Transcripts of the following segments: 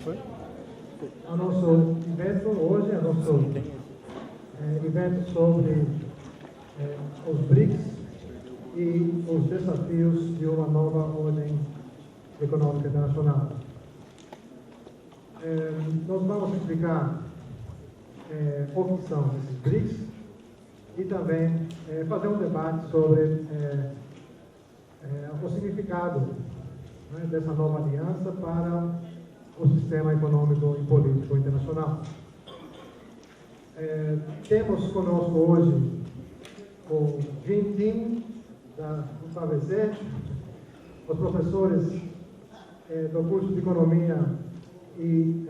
O nosso evento hoje é o nosso evento sobre os BRICS e os desafios de uma nova ordem econômica internacional. Nós vamos explicar o que são esses BRICS e também fazer um debate sobre o significado, né, dessa nova aliança para o sistema econômico e político internacional. Temos conosco hoje o Dream Team da UFABC, os professores do curso de Economia e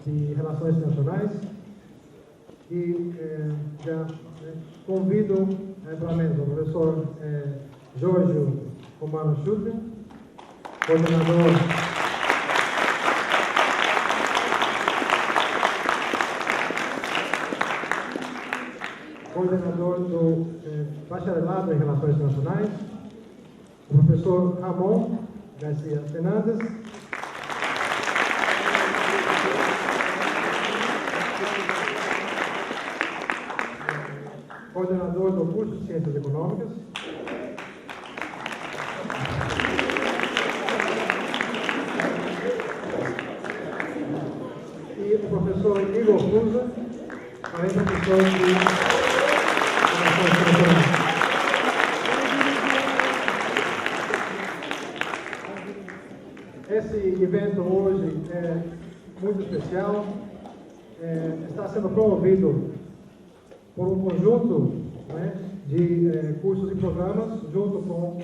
de Relações Internacionais, e já convido para a mesa o professor Jorge Romano Schulte, coordenador do Bacharelado em Relações Internacionais, o professor Ramon Garcia Fernandes, coordenador do curso de Ciências Econômicas, e o professor Igor Fusa, também professor de Relações Internacionais. Esse evento hoje é muito especial, está sendo promovido por um conjunto, né, de cursos e programas, junto com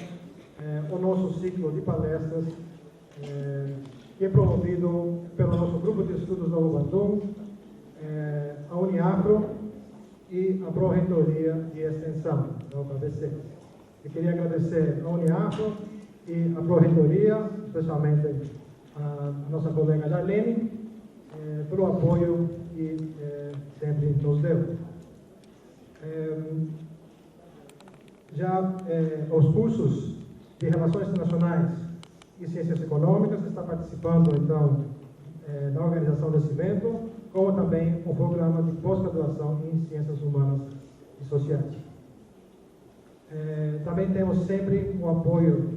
o nosso ciclo de palestras, que é promovido pelo nosso grupo de estudos da UBATUM, a Uniafro e a Pró-Reitoria de Extensão da UFABC. Eu queria agradecer a Uniafro e a Pró-Reitoria, especialmente a nossa colega Darlene, pelo apoio que sempre nos deu. Os cursos de Relações Internacionais e Ciências Econômicas estão participando, então, da organização desse evento, como também o programa de pós-graduação em Ciências Humanas e Sociais. Também temos sempre o apoio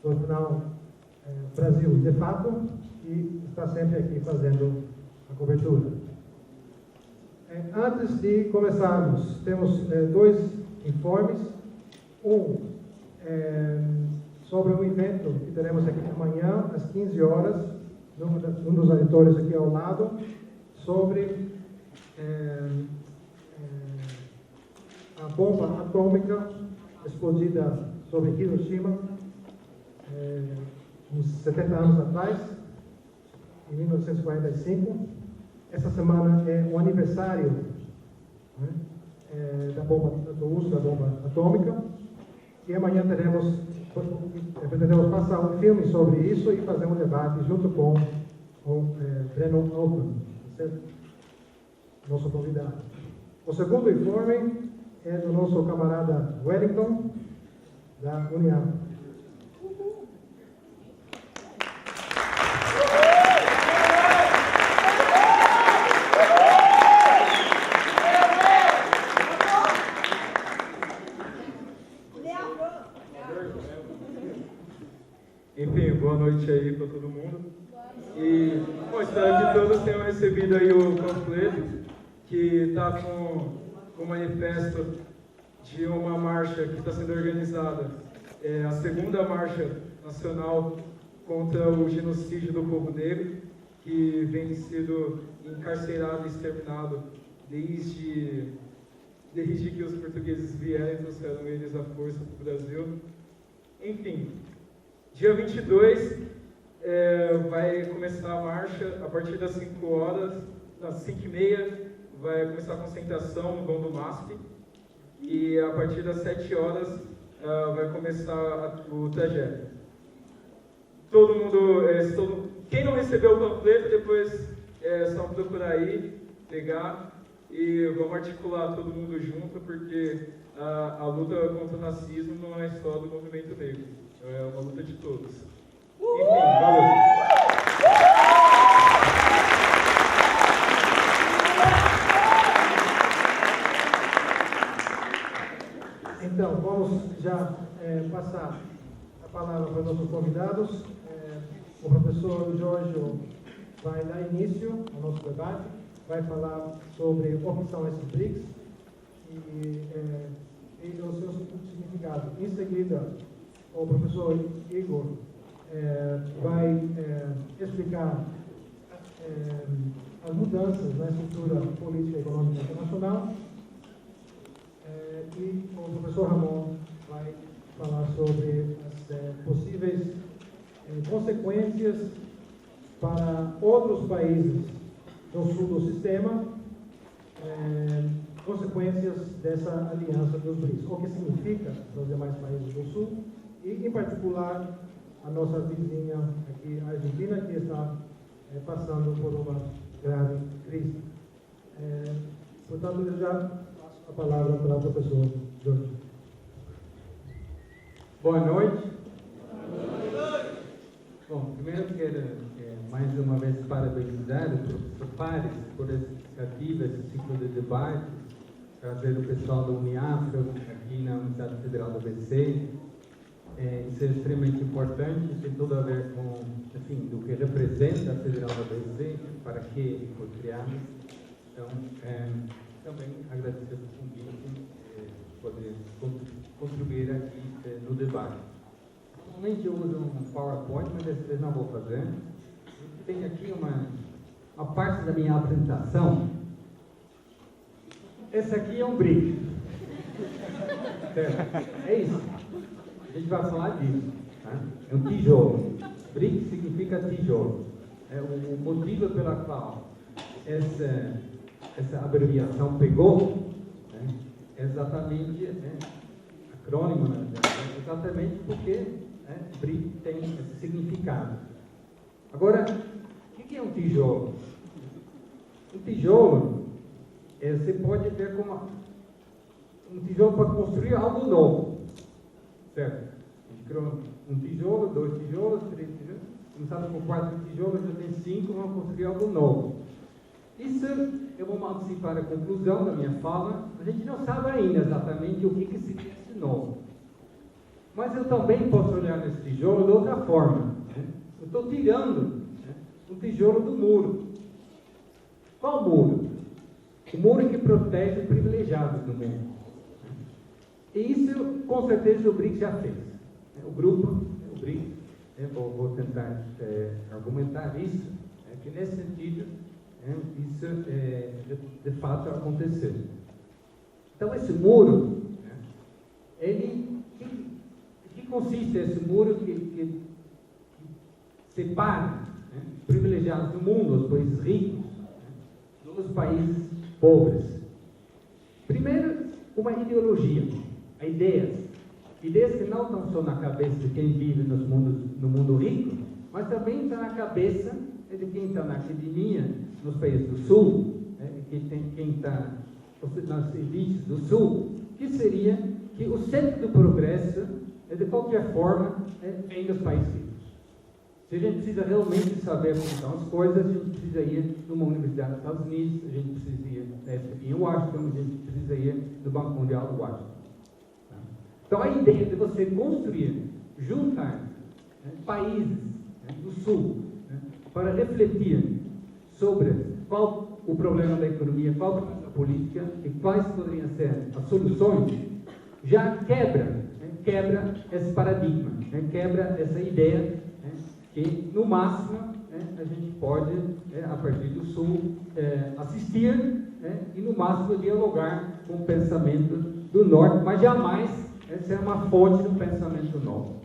do Hospital Brasil de Fato, que está sempre aqui fazendo a cobertura. Antes de começarmos, temos dois informes. Um sobre um evento que teremos aqui amanhã, às 15 horas, num dos auditórios aqui ao lado, sobre a bomba atômica explodida sobre Hiroshima uns 70 anos atrás, em 1945. Essa semana é o aniversário, né, do uso da bomba atômica, e amanhã pretendemos passar um filme sobre isso e fazer um debate junto com o Breno Altman, nosso convidado. O segundo informe é do nosso camarada Wellington, da União. Enfim, boa noite aí para todo mundo. E espero que todos tenham recebido aí o panfleto, que está com o manifesto de uma marcha que está sendo organizada, a segunda marcha nacional contra o genocídio do povo negro, que vem sendo encarcerado e exterminado desde que os portugueses vieram e trouxeram eles à força para o Brasil. Enfim, dia 22 vai começar a marcha a partir das 5 horas, das 5h30, vai começar a concentração no vão do MASP, e a partir das 7 horas vai começar o trajeto. Todo mundo, quem não recebeu o panfleto, depois é só procurar aí, pegar, e vamos articular todo mundo junto, porque a luta contra o racismo não é só do movimento negro, é uma luta de todos. Enfim, valeu! passar a palavra para nossos convidados. O professor Jorge vai dar início ao nosso debate, vai falar sobre o que são esses BRICS e o seu significado. Em seguida, o professor Igor vai explicar as mudanças na estrutura política e econômica internacional e o professor Ramon vai falar sobre as possíveis consequências para outros países do sul do sistema, consequências dessa aliança dos BRICS, o que significa para os demais países do sul e, em particular, a nossa vizinha aqui, a Argentina, que está passando por uma grave crise. Portanto, eu já passo a palavra para o professor Jorge. Boa noite. Bom, primeiro quero mais uma vez parabenizar o professor Pares por essa iniciativa, esse ciclo de debates, trazer o pessoal da Uniafro aqui na Universidade Federal do ABC. Isso é extremamente importante, tem tudo a ver com, enfim, do que representa a Federal do ABC, para que foi criada. Então, também agradecer o convite, poder contribuir aqui no debate. Normalmente eu uso um PowerPoint, mas dessa vez não vou fazer. Tem aqui uma parte da minha apresentação. Esse aqui é um BRIC. Certo? É isso. A gente vai falar disso. Tá? É um tijolo. BRIC significa tijolo. O motivo pela qual essa abreviação pegou é exatamente, acrônimo, né? Exatamente porque BRIC tem esse significado. Agora, o que é um tijolo? Um tijolo, você pode ver como um tijolo para construir algo novo. Certo? A gente criou um tijolo, 2 tijolos, 3 tijolos. Começamos com 4 tijolos, já tem 5, vamos construir algo novo. Isso, eu vou antecipar a conclusão da minha fala. A gente não sabe ainda exatamente o que seria esse novo. Mas eu também posso olhar nesse tijolo de outra forma. Eu estou tirando um tijolo do muro. Qual muro? O muro que protege os privilegiados do mundo. E isso, com certeza, o BRICS já fez. O grupo, o BRICS, vou tentar argumentar isso, que nesse sentido, isso de fato aconteceu. Então, esse muro, que consiste esse muro que separa os privilegiados do mundo, os países ricos, dos países pobres? Primeiro, uma ideologia, ideias que não estão só na cabeça de quem vive no mundo rico, mas também está na cabeça de quem está na academia, nos países do sul, quem está nas elites do sul, que seria que o centro do progresso, de qualquer forma, vem dos países ricos. Se a gente precisa realmente saber como são as coisas, a gente precisa ir numa universidade dos Estados Unidos, a gente precisa ir na FMI em Washington, a gente precisa ir no Banco Mundial de Washington. Então, a ideia de você construir, juntar países do sul para refletir sobre qual o problema da economia, qual a política e quais poderiam ser as soluções, já quebra esse paradigma, quebra essa ideia que, no máximo, a gente pode, a partir do sul, assistir e, no máximo, dialogar com o pensamento do norte, mas jamais ser uma fonte do pensamento novo.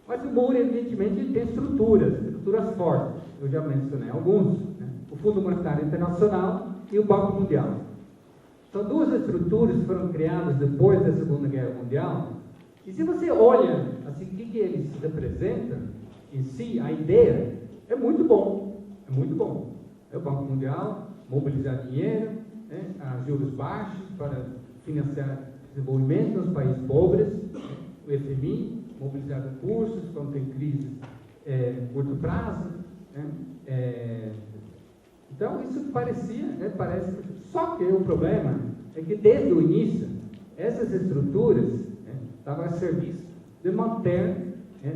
Mas o muro, evidentemente, tem estruturas fortes. Eu já mencionei alguns. O Fundo Monetário Internacional e o Banco Mundial. São duas estruturas que foram criadas depois da Segunda Guerra Mundial. E se você olha assim, o que eles representam, em si, a ideia é muito bom. É muito bom. É o Banco Mundial mobilizar dinheiro, a juros baixos para financiar desenvolvimento nos países pobres, o FMI, mobilizar recursos quando tem crise curto prazo. Então, isso parece. Só que o problema é que, desde o início, essas estruturas estavam a serviço de manter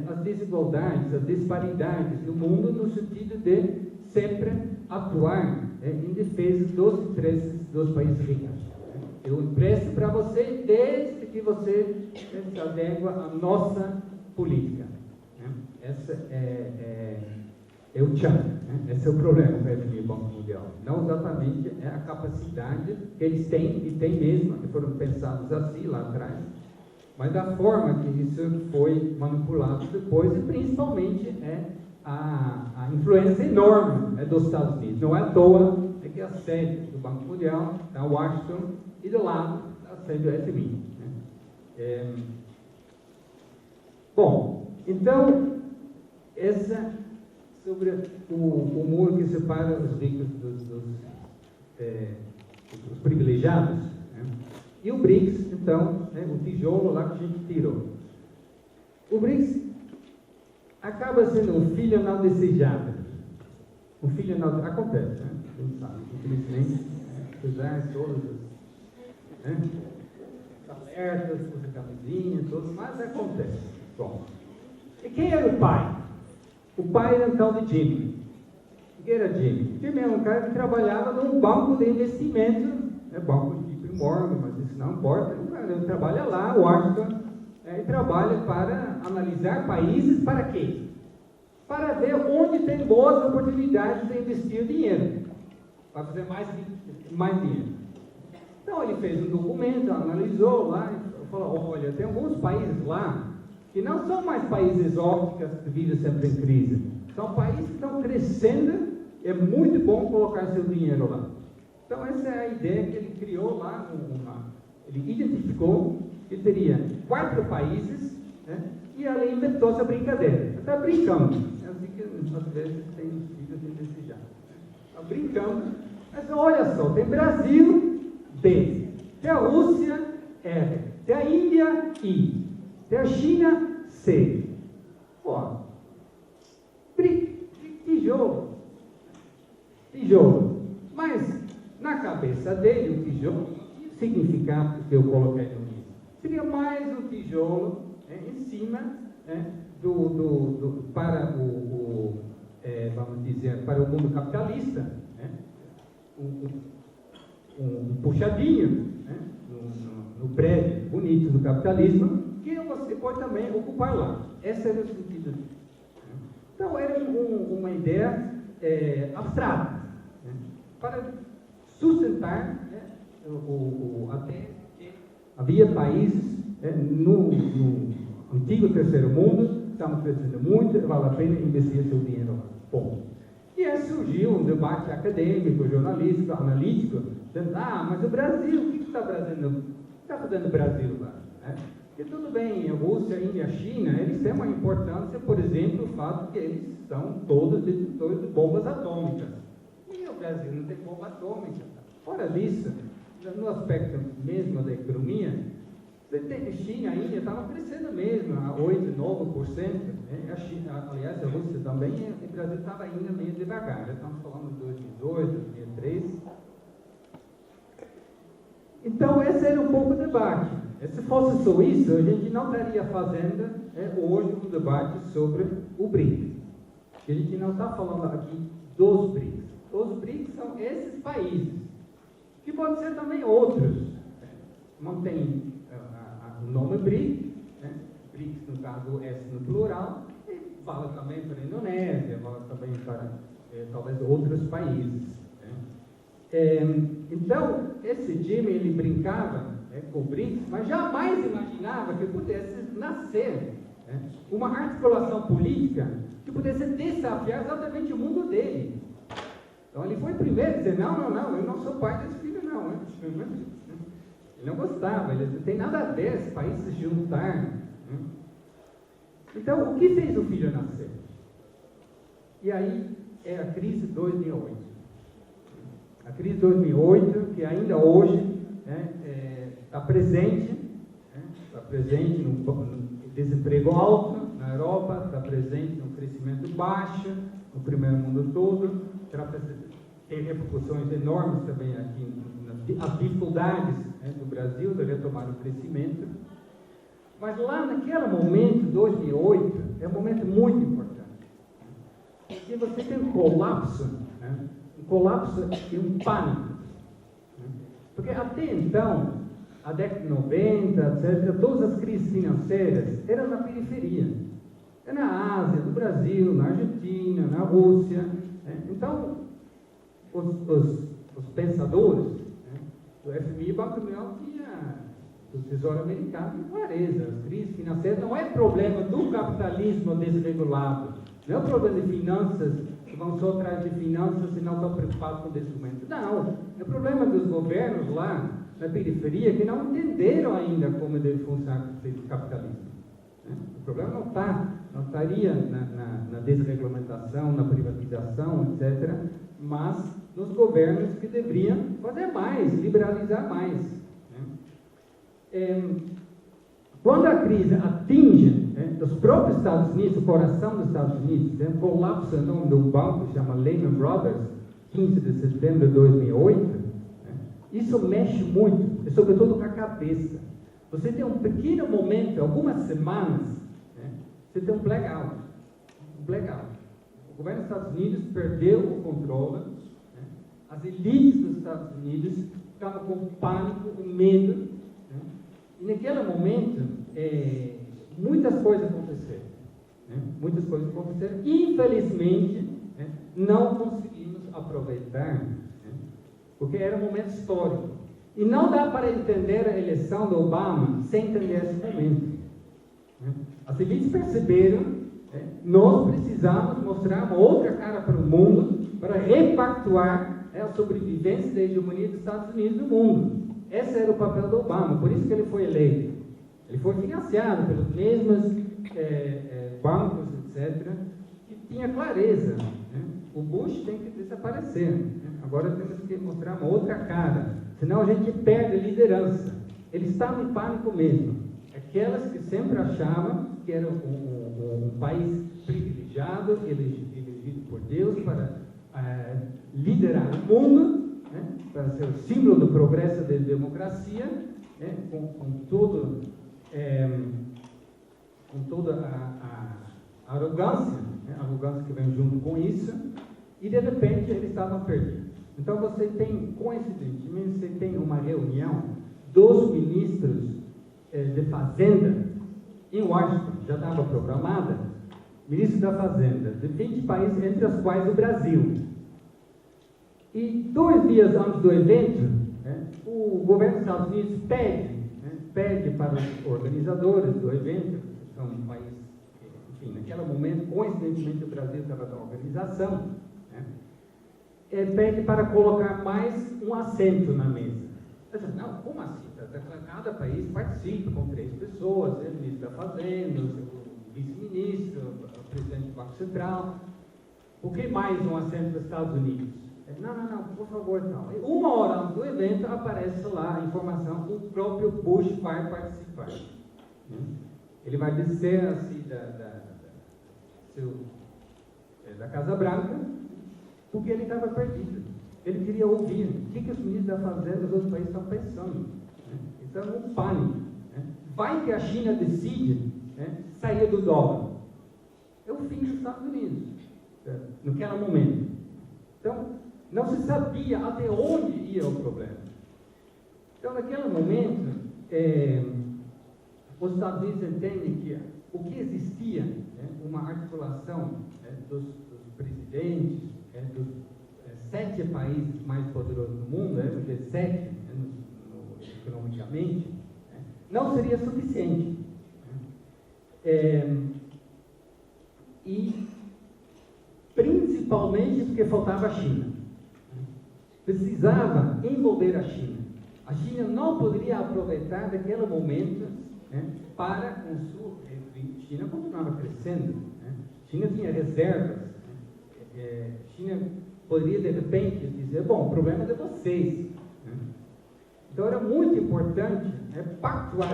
as desigualdades, as disparidades no mundo, no sentido de sempre atuar em defesa dos interesses dos países ricos. Eu empresto para você desde que você se adequa à nossa política. Essa é o tchan, esse é o problema para o Banco Mundial. Não exatamente é a capacidade que eles têm, e têm mesmo, que foram pensados assim lá atrás, mas da forma que isso foi manipulado depois, e principalmente a influência enorme dos Estados Unidos. Não é à toa que a sede do Banco Mundial está em Washington e do lado a sede do FMI. Bom, então, essa sobre o muro que separa os ricos dos privilegiados. E o BRICS, então, o tijolo lá que a gente tirou. O BRICS acaba sendo um filho não desejado. Um filho não... Acontece, né? Você sabe, infelizmente, apesar de todas as alertas, as camisinhas, tudo, mas acontece. Bom, e quem era o pai? O pai era então de Jimmy. O que era Jimmy? Jimmy era um cara que trabalhava num banco de investimento, banco de JP Morgan, mas isso não importa. Ele trabalha lá, Washington, e trabalha para analisar países para quê? Para ver onde tem boas oportunidades de investir dinheiro, para fazer mais dinheiro. Então ele fez um documento, analisou lá e falou: olha, tem alguns países lá que não são mais países exóticos que vivem sempre em crise. São países que estão crescendo, é muito bom colocar seu dinheiro lá. Então essa é a ideia que ele criou lá, ele identificou que teria 4 países, e ele inventou essa brincadeira. Está brincando, é assim que às vezes tem filhos indesejados. Está brincando, mas olha só, tem Brasil, B, tem a Rússia, R, tem a Índia, I, tem a China, C. Ó, tijolo. Mas, na cabeça dele, o tijolo significava que eu coloquei no livro. Seria mais um tijolo em cima para vamos dizer, para o mundo capitalista, um puxadinho no prédio bonito do capitalismo, que você pode também ocupar lá. Esse era o sentido. Então, era uma ideia abstrata, para sustentar até que havia países no antigo terceiro mundo que estavam crescendo muito, vale a pena investir seu dinheiro lá. Bom, e aí surgiu um debate acadêmico, jornalístico, analítico, dizendo: mas o Brasil, o que está fazendo o Brasil lá? Porque tudo bem, a Rússia, a Índia, a China, eles têm uma importância, por exemplo, o fato que eles são todos detentores de bombas atômicas. E o Brasil não tem bomba atômica. Fora disso, no aspecto mesmo da economia, a China, a Índia estavam crescendo mesmo, a 8%, 9%. A China, aliás, a Rússia também, e o Brasil estava ainda meio devagar. Estamos falando de 2002, 2003. Então, esse era um pouco o debate. Se fosse só isso, a gente não estaria fazendo hoje um debate sobre o BRICS. A gente não está falando aqui dos BRICS. Os BRICS são esses países, que podem ser também outros. Mantém o nome BRICS, BRICS no caso S no plural, e vale também para a Indonésia, vale também para talvez outros países. Então, esse Jimmy, ele brincava com o BRICS, mas jamais imaginava que pudesse nascer uma articulação política que pudesse desafiar exatamente o mundo dele. Então ele foi primeiro a dizer: não, eu não sou pai desse filho, não. Ele não gostava, ele não tem nada a ver esse país se juntar. Então, o que fez o filho nascer? E aí é a crise de 2008. A crise de 2008, que ainda hoje está presente no desemprego alto na Europa, está presente no crescimento baixo no primeiro mundo todo, tem repercussões enormes também aqui nas dificuldades do Brasil de retomar o crescimento. Mas lá naquele momento, 2008, é um momento muito importante. Porque você tem um colapso, né? Um colapso e um pânico. Né? Porque até então, a década de 90, etc., todas as crises financeiras eram na periferia. É na Ásia, no Brasil, na Argentina, na Rússia. Né? Então, os pensadores, né, do FMI e Banco Mundial do Tesouro Americano tinham clareza. As crises financeiras não é problema do capitalismo desregulado, não é um problema de finanças que vão só atrás de finanças e não estão preocupados com o desenvolvimento. Não, é problema dos governos lá na periferia que não entenderam ainda como deve funcionar o capitalismo. Né? O problema não estaria na desregulamentação, na privatização, etc., mas nos governos que deveriam fazer mais, liberalizar mais. Né? Quando a crise atinge, né, os próprios Estados Unidos, o coração dos Estados Unidos, né, colapsa o nome de um banco que se chama Lehman Brothers, 15 de setembro de 2008, né, isso mexe muito, sobretudo com a cabeça. Você tem um pequeno momento, algumas semanas, né, você tem um blackout. O governo dos Estados Unidos perdeu o controle, né, as elites dos Estados Unidos ficavam com pânico, com medo, né, e naquele momento, muitas coisas aconteceram. Né, muitas coisas aconteceram. Infelizmente, né, não conseguimos aproveitar, né, porque era um momento histórico. E não dá para entender a eleição do Obama sem entender esse momento. Né? As elites perceberam, né, nós precisamos mostrar uma outra cara para o mundo para repactuar, né, a sobrevivência da hegemonia dos Estados Unidos no mundo. Esse era o papel do Obama, por isso que ele foi eleito. Ele foi financiado pelos mesmos bancos, etc., que tinha clareza. Né? O Bush tem que desaparecer. Né? Agora temos que mostrar uma outra cara, senão a gente perde a liderança. Eles estavam em pânico mesmo. Aquelas que sempre achavam que era um país privilegiado, elegido por Deus para liderar o mundo, né? Para ser o símbolo do progresso da democracia, né? com toda a arrogância, né? A arrogância que vem junto com isso, e de repente eles estavam perdidos. Então você tem, coincidentemente, você tem uma reunião dos ministros de Fazenda em Washington, já estava programada, ministros da Fazenda, de 20 países, entre os quais o Brasil. E 2 dias antes do evento, né, o governo dos Estados Unidos pede para os organizadores do evento, que são um país, enfim, naquele momento, coincidentemente, o Brasil estava na organização, né, pede para colocar mais um assento na mesa. Eu disse, não, como assim? Cada país participa com 3 pessoas, o ministro da Fazenda, o vice-ministro, o presidente do Banco Central. Por que mais um assento dos Estados Unidos? Não, por favor, não. 1 hora antes do evento aparece lá a informação que o próprio Bush vai participar. Ele vai descer assim da Casa Branca, porque ele estava perdido. Ele queria ouvir o que os ministros da Fazenda dos outros países estão pensando. Então, um pânico. Vai que a China decide, né, sair do dólar. É o fim dos Estados Unidos, naquele momento. Então, não se sabia até onde ia o problema. Então, naquele momento, os Estados Unidos entendem que o que existia, né, uma articulação, dos presidentes, dos 7 países mais poderosos do mundo, o G7, economicamente, não seria suficiente. E principalmente porque faltava a China. Precisava envolver a China. A China não poderia aproveitar daquele momento, né, para consumir. A China continuava crescendo. Né? A China tinha reservas. A China poderia, de repente, dizer, bom, o problema é de vocês. Né? Então, era muito importante, né,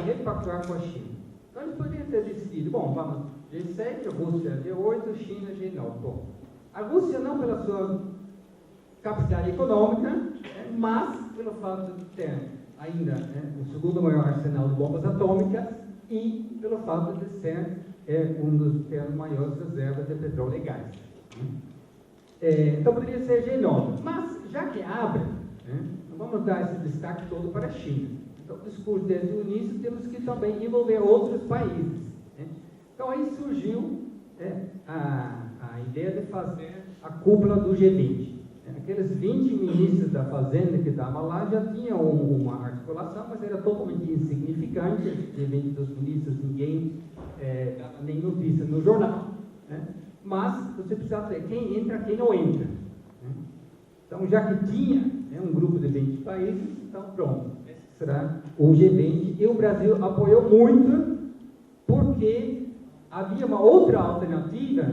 repactuar com a China. Então, eles poderiam ter decidido, bom, vamos, G7, Rússia G8, China G9. Bom, a Rússia não pela sua capacidade econômica, mas pelo fato de ter ainda, né, o segundo maior arsenal de bombas atômicas, e pelo fato de ser um dos ter as maiores reservas de petróleo legais. Então poderia ser G9, mas já que abre, vamos dar esse destaque todo para a China. Então, o discurso desde o início temos que também envolver outros países. Então aí surgiu a ideia de fazer a cúpula do G20. Aqueles 20 ministros da Fazenda que estavam lá já tinham uma articulação, mas era totalmente insignificante. Esse G20 dos ministros, ninguém dava nem notícia no jornal. Mas você precisa saber quem entra, quem não entra. Então, já que tinha um grupo de 20 países, então pronto, esse será o G20. E o Brasil apoiou muito, porque havia uma outra alternativa,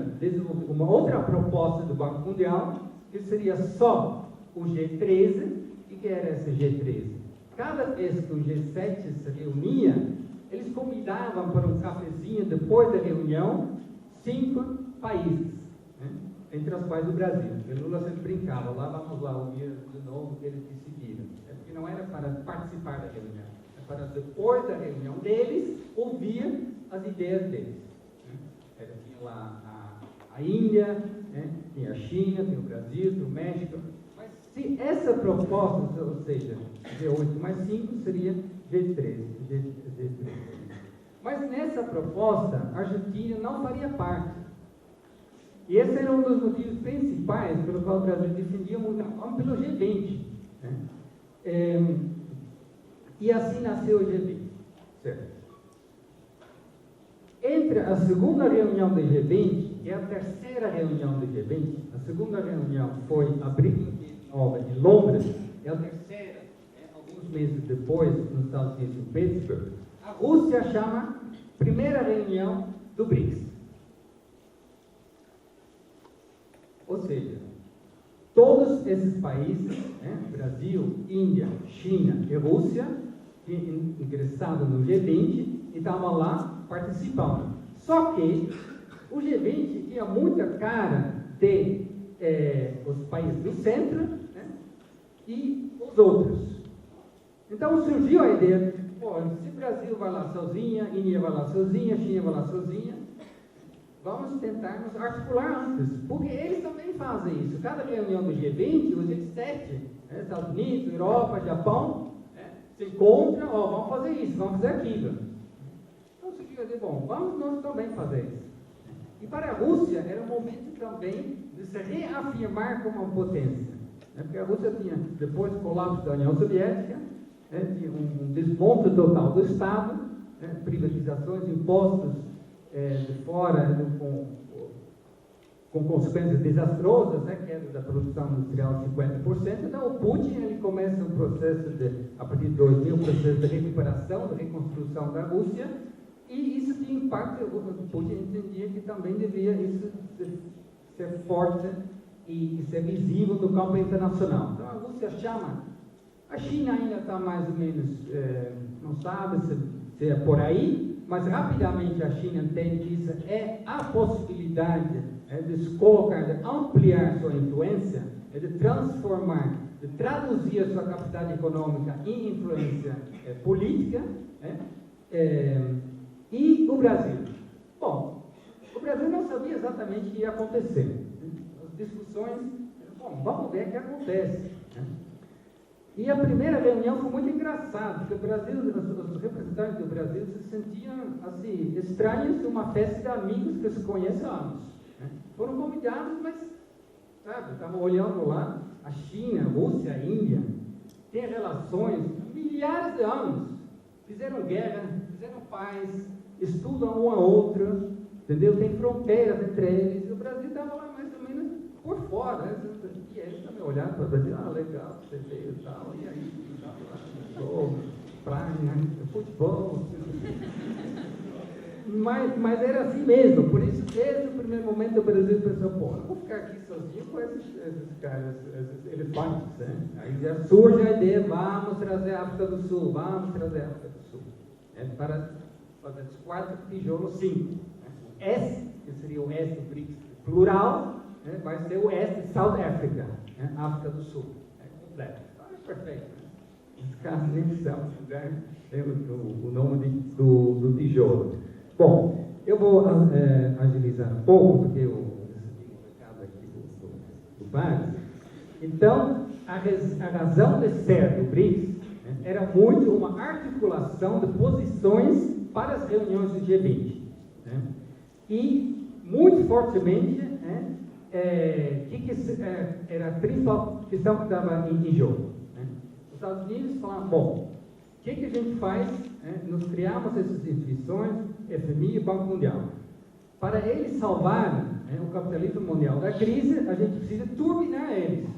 uma outra proposta do Banco Mundial, que seria só o G13. E que era esse G13? Cada vez que o G7 se reunia, eles convidavam para um cafezinho depois da reunião 5 países, entre os quais o Brasil. O Lula sempre brincava, lá vamos lá ouvir de novo o que eles decidiram. Porque não era para participar da reunião, é para depois da reunião deles, ouvir as ideias deles. Tinha lá a Índia, tinha a China, tem o Brasil, tem o México. Mas se essa proposta, ou seja, G8 mais 5, seria G13. Mas nessa proposta, a Argentina não faria parte. E esse era um dos motivos principais pelo qual o Brasil defendia muito pelo G20. E assim nasceu o G20. Certo. Entre a segunda reunião do G20 e a terceira reunião do G20, a segunda reunião foi abril de Londres, e a terceira, alguns meses depois, nos Estados Unidos, em Pittsburgh, a Rússia chama primeira reunião do BRICS. Ou seja, todos esses países, Brasil, Índia, China e Rússia, ingressados no G20 e estavam lá participando. Só que o G20 tinha muita cara de os países do centro e os outros. Então surgiu a ideia de, se o Brasil vai lá sozinha, Índia vai lá sozinha, China vai lá sozinha, vamos tentar nos articular antes, porque eles também fazem isso. Cada reunião do G20, o G7, Estados Unidos, Europa, Japão, se encontram, vamos fazer isso, vamos fazer aquilo. Então se fica de bom, vamos nós também fazer isso. E para a Rússia era um momento também de se reafirmar como uma potência. Porque a Rússia tinha, depois do colapso da União Soviética, tinha um desmonte total do Estado, privatizações, impostos de fora, com consequências desastrosas, queda da produção industrial de 50%. Então o Putin ele começa um processo a partir de 2000, um processo de recuperação, de reconstrução da Rússia, e isso tinha impacto. O Putin entendia que também devia isso ser forte e ser visível no campo internacional. Então a Rússia chama, a China ainda está mais ou menos, não sabe se é por aí, mas rapidamente a China entende que isso é a possibilidade de se colocar, de ampliar sua influência, de transformar, de traduzir a sua capacidade econômica em influência política. E o Brasil? Bom, o Brasil não sabia exatamente o que ia acontecer. As discussões, vamos ver o que acontece. E a primeira reunião foi muito engraçada, porque o Brasil, os representantes do Brasil se sentiam assim, estranhos de uma festa de amigos que se conhecem há anos. Foram convidados, mas, sabe, estavam olhando lá, a China, a Rússia, a Índia, têm relações há milhares de anos. Fizeram guerra, fizeram paz, estudam um ao outro, entendeu? Tem fronteiras entre eles. E o Brasil estava lá mais ou menos por fora, E eles também olharam para o Brasil, legal, você veio e tal, e aí, praia, futebol. Mas era assim mesmo, por isso, desde o primeiro momento, o Brasil pensou, não vou ficar aqui sozinho com esses caras, esses elefantes, Aí já surge a ideia, vamos trazer a África do Sul, para fazer os 4 tijolos 5. S, que seria o S do BRICS plural, vai ser o S de South Africa, África do Sul. Completo. Então, é perfeito. Os casos nem são, né? O nome do tijolo. Bom, eu vou agilizar um pouco, porque eu recebi um recado aqui do Vargas. Então, a razão de ser do BRICS, né, era muito uma articulação de posições para as reuniões do G20. Né? E, muito fortemente, né, era a principal questão que estava em jogo. Né? Os Estados Unidos falaram, bom, o que a gente faz? Né? Nós criamos essas instituições, FMI e Banco Mundial. Para eles salvarem, né, o capitalismo mundial da crise, a gente precisa turbinar eles. Né?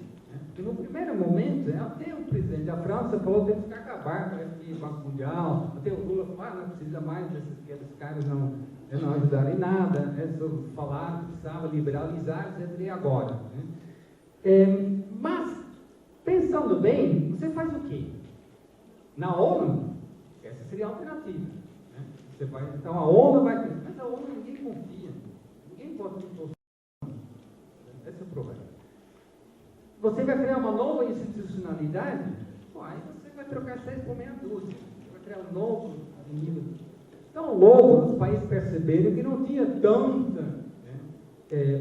E no primeiro momento, até o presidente da França falou que temos que acabar com esse Banco Mundial, até o Lula falou, não precisa mais desses caras não ajudarem em nada, né? Só falaram que precisava liberalizar, etc. E agora? Né? Mas, pensando bem, você faz o quê? Na ONU, essa seria a alternativa. Né? Você vai, então a ONU vai ter, mas a ONU ninguém confia, ninguém pode impor. Esse é o problema. Você vai criar uma nova institucionalidade, aí você vai trocar 6 por meia dúzia, você vai criar um novo nível. Então, logo, os países perceberam que não tinha tanta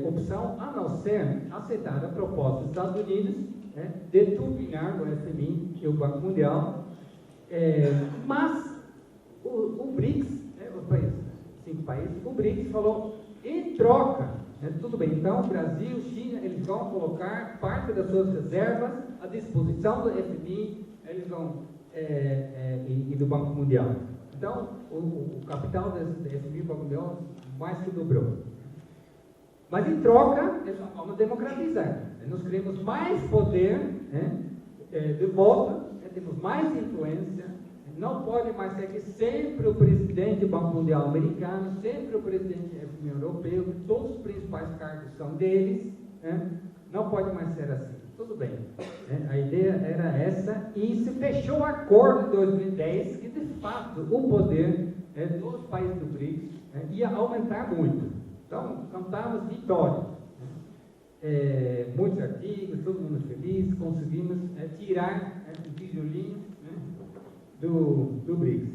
opção, a não ser aceitar a proposta dos Estados Unidos, né, de turbinar o FMI e o Banco Mundial. Mas o BRICS, os países, 5 países, o BRICS falou, em troca, tudo bem, então Brasil, China, eles vão colocar parte das suas reservas à disposição do FMI, eles vão, e do Banco Mundial. Então, o capital do FMI e do Banco Mundial mais que dobrou. Mas em troca, eles vão democratizar. Nós queremos mais poder de voto, temos mais influência, não pode mais ser que sempre o presidente do Banco Mundial americano, sempre o presidente do FMI europeu, que todos os principais cargos são deles, não pode mais ser assim. Tudo bem, a ideia era essa, e se fechou o acordo em 2010, que de fato o poder dos países do BRICS ia aumentar muito. Então, cantamos vitória. Muitos artigos, todo mundo feliz, conseguimos tirar o tijolinho do BRICS.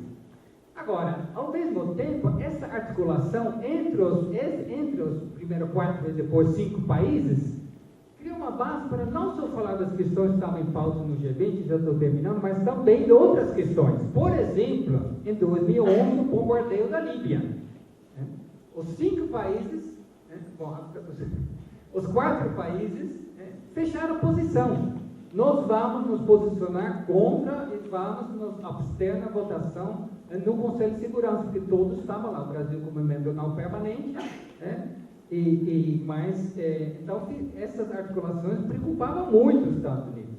Agora, ao mesmo tempo, essa articulação entre os primeiros 4 e depois 5 países criou uma base para não só falar das questões que estavam em pauta no G20, já estou terminando, mas também de outras questões. Por exemplo, em 2011, o bombardeio da Líbia. Os 5 países, os 4 países fecharam posição. Nós vamos nos posicionar contra e vamos nos abster na votação no Conselho de Segurança, porque todos estavam lá, o Brasil como membro não permanente, mas então essas articulações preocupavam muito os Estados Unidos.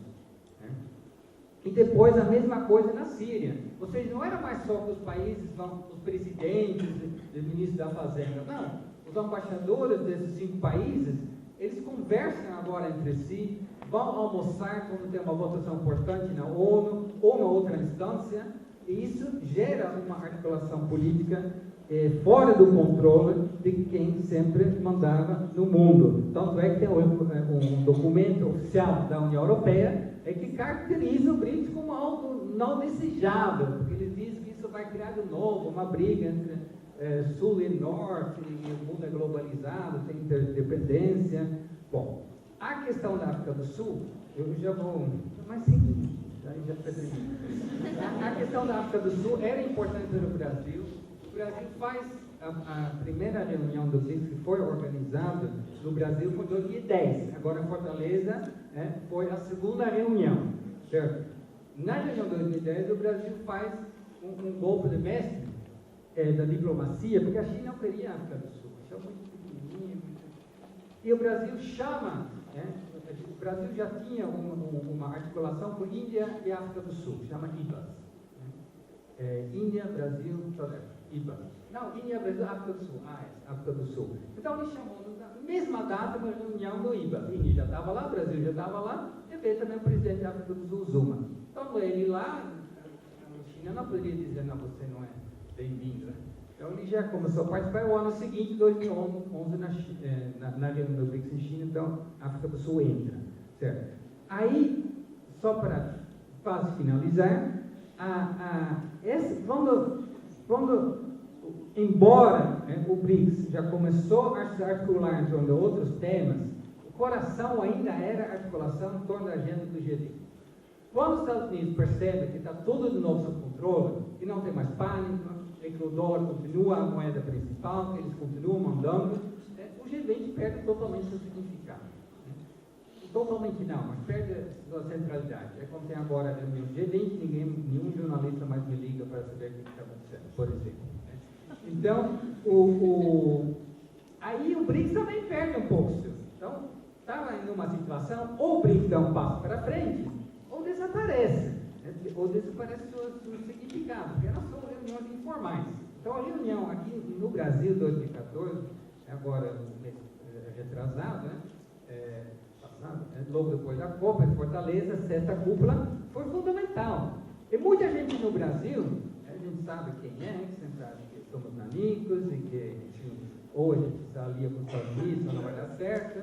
E depois a mesma coisa na Síria. Ou seja, não era mais só que os países, os presidentes, os ministros da Fazenda, não. Os embaixadores desses 5 países, eles conversam agora entre si, vão almoçar quando tem uma votação importante na ONU ou na outra instância, e isso gera uma articulação política fora do controle de quem sempre mandava no mundo. Tanto é que tem um documento oficial da União Europeia que caracteriza o BRICS como algo não desejável, porque ele diz que isso vai criar de novo uma briga entre Sul e Norte, e o mundo é globalizado, tem interdependência. Bom, a questão da África do Sul, eu já vou... mais 5 minutos, já termino. A questão da África do Sul era importante para o Brasil. O Brasil faz a primeira reunião do BRICS, que foi organizada no Brasil, foi em 2010. Agora, em Fortaleza, foi a segunda reunião. Certo? Na reunião de 2010, o Brasil faz um golpe de mestre da diplomacia, porque a China não queria a África do Sul. Isso é muito pequenininho. E o Brasil chama, o Brasil já tinha uma articulação com Índia e África do Sul, chama IBAS. Índia, Brasil, IBAS. Não, Índia, Brasil, África do Sul. África do Sul. Então ele chamou, na mesma data, uma reunião do IBAS. Índia já estava lá, Brasil já estava lá, e veio também o presidente da África do Sul, Zuma. Então ele lá, a China não poderia dizer, não, você não é bem-vindo. Então ele já começou a participar no ano seguinte, 2011, na reunião do BRICS em China, então a África do Sul entra. Certo? Aí, só para quase finalizar, embora o BRICS já começou a se articular em torno de outros temas, o coração ainda era a articulação em torno da agenda do G20. Quando os Estados Unidos percebem que está tudo de novo sob controle, que não tem mais pânico, e que o dólar continua a moeda principal, que eles continuam mandando, o G20 perde totalmente seu significado. Totalmente não, mas perde a sua centralidade. É como tem agora a reunião do G20, nenhum jornalista mais me liga para saber o que está acontecendo, por exemplo. Então, aí o BRICS também perde um pouco. Então, estava em uma situação, ou o BRICS dá um passo para frente, ou desaparece o seu significado, porque elas são reuniões informais. Então, a reunião aqui no Brasil, 2014, agora, retrasado, logo depois da Copa, em Fortaleza, sexta cúpula, foi fundamental. E muita gente no Brasil, a gente sabe quem é, que sempre acha que somos amigos, e que ou a gente se alia com os Estados Unidos, ou não vai dar certo,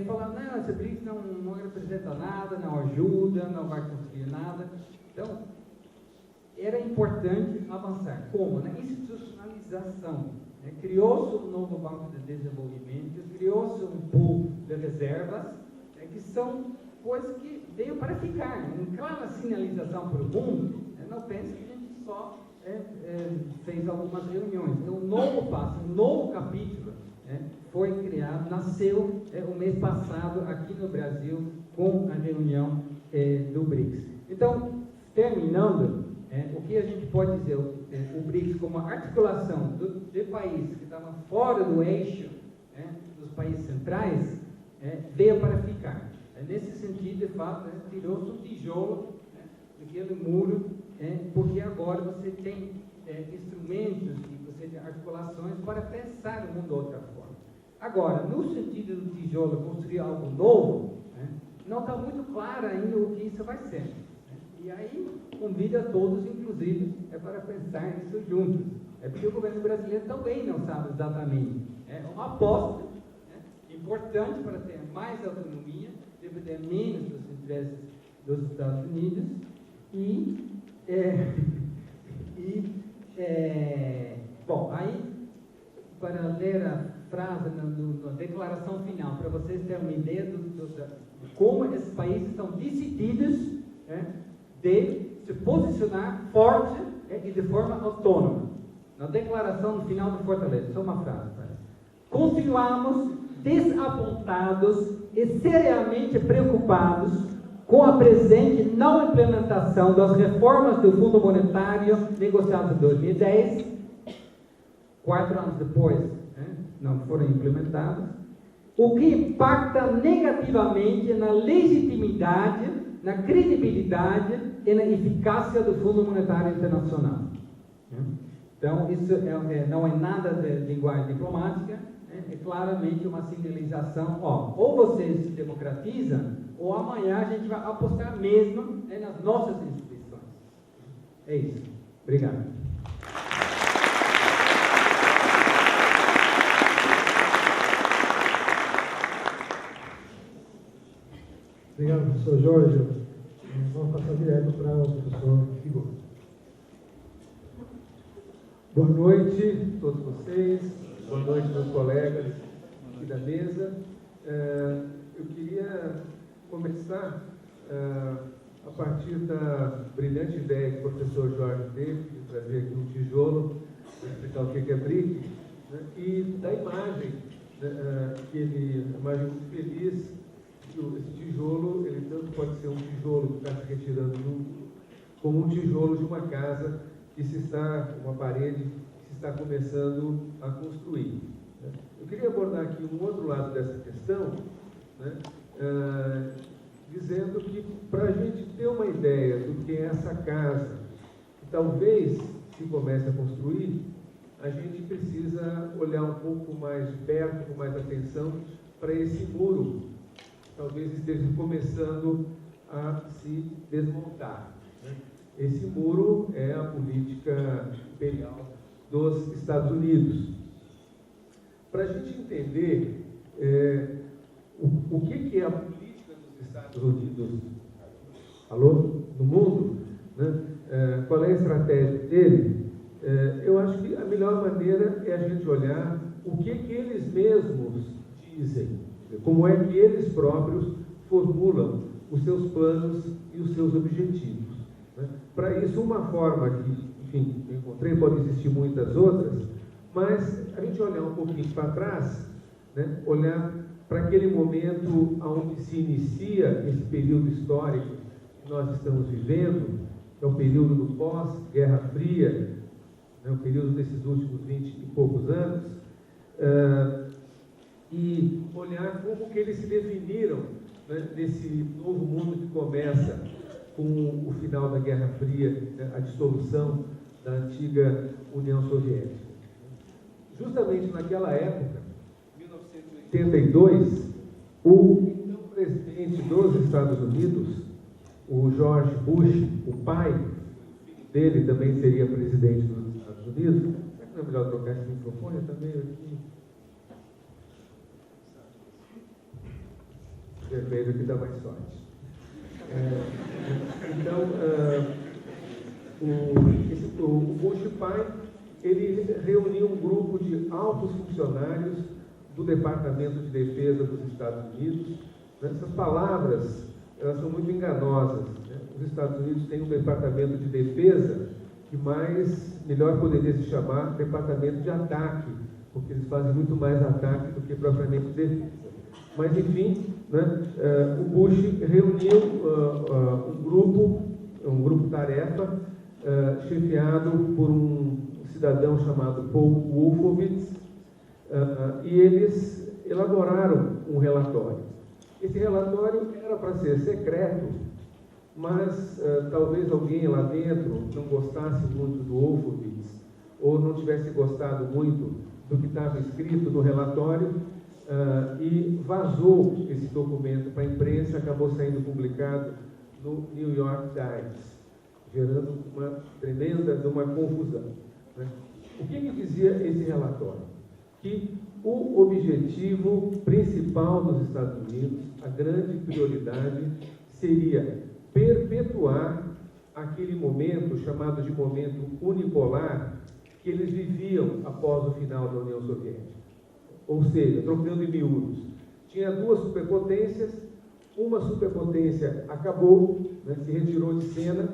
falando, não, esse BRICS não representa nada, não ajuda, não vai conseguir nada. Então, era importante avançar. Como? Na institucionalização. Criou-se um novo Banco de Desenvolvimento, criou-se um pool de reservas, que são coisas que veio para ficar. Uma clara sinalização para o mundo, não pense que a gente só fez algumas reuniões. É um novo passo, um novo capítulo foi criado, nasceu o mês passado aqui no Brasil com a reunião do BRICS. Então, terminando, o que a gente pode dizer, o BRICS como uma articulação de países que estavam fora do eixo dos países centrais, veio para ficar. Nesse sentido, de fato, tirou-se um tijolo daquele muro, porque agora você tem instrumentos e você tem articulações para pensar o mundo de outra forma. Agora, no sentido do tijolo construir algo novo, não está muito claro ainda o que isso vai ser. E aí, convido a todos, inclusive, para pensar nisso juntos. Porque o governo brasileiro também não sabe exatamente. É uma aposta importante para ter mais autonomia, depender menos dos interesses dos Estados Unidos. Bom, aí, para ler a frase na declaração final, para vocês terem uma ideia de como esses países estão decididos de se posicionar forte e de forma autônoma. Na declaração no final de Fortaleza, só uma frase. Continuamos desapontados e seriamente preocupados com a presente não implementação das reformas do Fundo Monetário negociadas em 2010, 4 anos depois, não foram implementadas, o que impacta negativamente na legitimidade, na credibilidade e na eficácia do Fundo Monetário Internacional. Então, isso não é nada de linguagem diplomática, é claramente uma sinalização, ou vocês se democratizam, ou amanhã a gente vai apostar mesmo nas nossas instituições. É isso. Obrigado. Obrigado, professor Jorge. Vamos passar direto para o professor Igor. Boa noite a todos vocês, boa noite meus colegas aqui da mesa. Eu queria começar a partir da brilhante ideia que o professor Jorge teve de trazer aqui um tijolo para explicar o que é BRIC, e da imagem, que ele, uma imagem muito feliz, que esse tijolo, ele tanto pode ser um tijolo que está se retirando como um tijolo de uma casa uma parede que se está começando a construir. Eu queria abordar aqui um outro lado dessa questão, dizendo que para a gente ter uma ideia do que é essa casa, que talvez se comece a construir, a gente precisa olhar um pouco mais de perto, com mais atenção, para esse muro, que talvez esteja começando a se desmontar. Esse muro é a política imperial dos Estados Unidos. Para a gente entender o que é a política dos Estados Unidos, no mundo, né? Qual é a estratégia dele? Eu acho que a melhor maneira é a gente olhar o que eles mesmos dizem, como é que eles próprios formulam os seus planos e os seus objetivos, né? Para isso, uma forma que, enfim, eu encontrei, pode existir muitas outras, mas a gente olhar um pouquinho para trás, né? Olhar para aquele momento onde se inicia esse período histórico que nós estamos vivendo, que é o período do pós-Guerra Fria, né? O período desses últimos 20 e poucos anos, e olhar como que eles se definiram, né, nesse novo mundo que começa com o final da Guerra Fria, né, a dissolução da antiga União Soviética. Justamente naquela época, 1982, o então presidente dos Estados Unidos, o George Bush, o pai dele também seria presidente dos Estados Unidos. Será que não é melhor trocar esse microfone? Eu também aqui. Vermelho que dá mais sorte. O Bush pai, ele reuniu um grupo de altos funcionários do Departamento de Defesa dos Estados Unidos. Essas palavras, elas são muito enganosas, né? Os Estados Unidos têm um Departamento de Defesa que melhor poderia se chamar Departamento de Ataque, porque eles fazem muito mais ataque do que propriamente defesa. Mas, enfim, né, o Bush reuniu um grupo tarefa, chefiado por um cidadão chamado Paul Wolfowitz, e eles elaboraram um relatório. Esse relatório era para ser secreto, mas talvez alguém lá dentro não gostasse muito do Wolfowitz, ou não tivesse gostado muito do que estava escrito no relatório, e vazou esse documento para a imprensa, acabou saindo publicado no New York Times, gerando uma tremenda confusão, né? O que dizia esse relatório? Que o objetivo principal dos Estados Unidos, a grande prioridade, seria perpetuar aquele momento chamado de momento unipolar que eles viviam após o final da União Soviética. Ou seja, trocando em miúdos, tinha duas superpotências, uma superpotência acabou, né, se retirou de cena,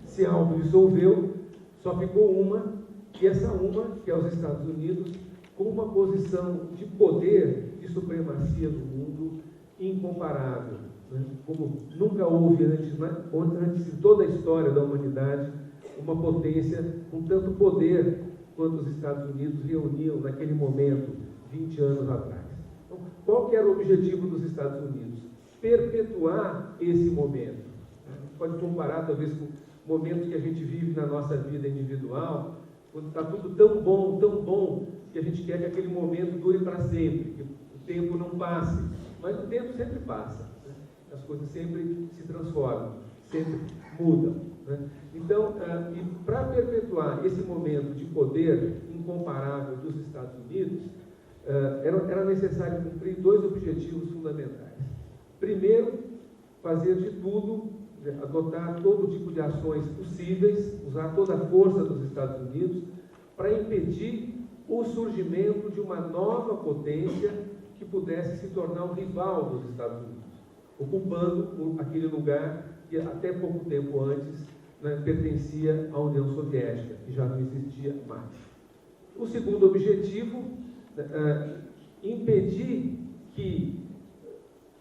se autodissolveu, só ficou uma, e essa uma, que é os Estados Unidos, com uma posição de poder, de supremacia no mundo incomparável, né? Como nunca houve antes de toda a história da humanidade, uma potência com tanto poder quanto os Estados Unidos reuniam naquele momento, 20 anos atrás. Então, qual que era o objetivo dos Estados Unidos? Perpetuar esse momento. A gente pode comparar, talvez, com momentos que a gente vive na nossa vida individual, quando está tudo tão bom, que a gente quer que aquele momento dure para sempre, que o tempo não passe. Mas o tempo sempre passa, né? As coisas sempre se transformam, sempre mudam, né? Então, para perpetuar esse momento de poder incomparável dos Estados Unidos, era necessário cumprir dois objetivos fundamentais. Primeiro, fazer de tudo, adotar todo tipo de ações possíveis, usar toda a força dos Estados Unidos para impedir o surgimento de uma nova potência que pudesse se tornar um rival dos Estados Unidos, ocupando aquele lugar que até pouco tempo antes, né, pertencia à União Soviética, que já não existia mais. O segundo objetivo, impedir que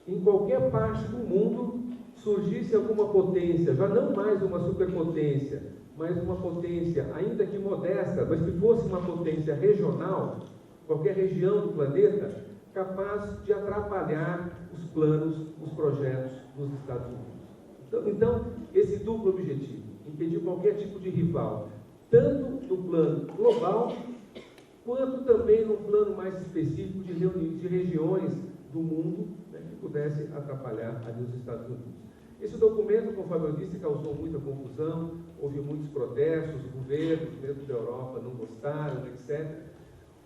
em qualquer parte do mundo surgisse alguma potência, já não mais uma superpotência, mas uma potência, ainda que modesta, mas que fosse uma potência regional, qualquer região do planeta, capaz de atrapalhar os planos, os projetos dos Estados Unidos. Então, esse duplo objetivo, impedir qualquer tipo de rival, tanto no plano global, quanto também no plano mais específico de regiões do mundo, né, que pudesse atrapalhar ali os Estados Unidos. Esse documento, conforme eu disse, causou muita confusão, houve muitos protestos, governos dentro da Europa não gostaram, etc.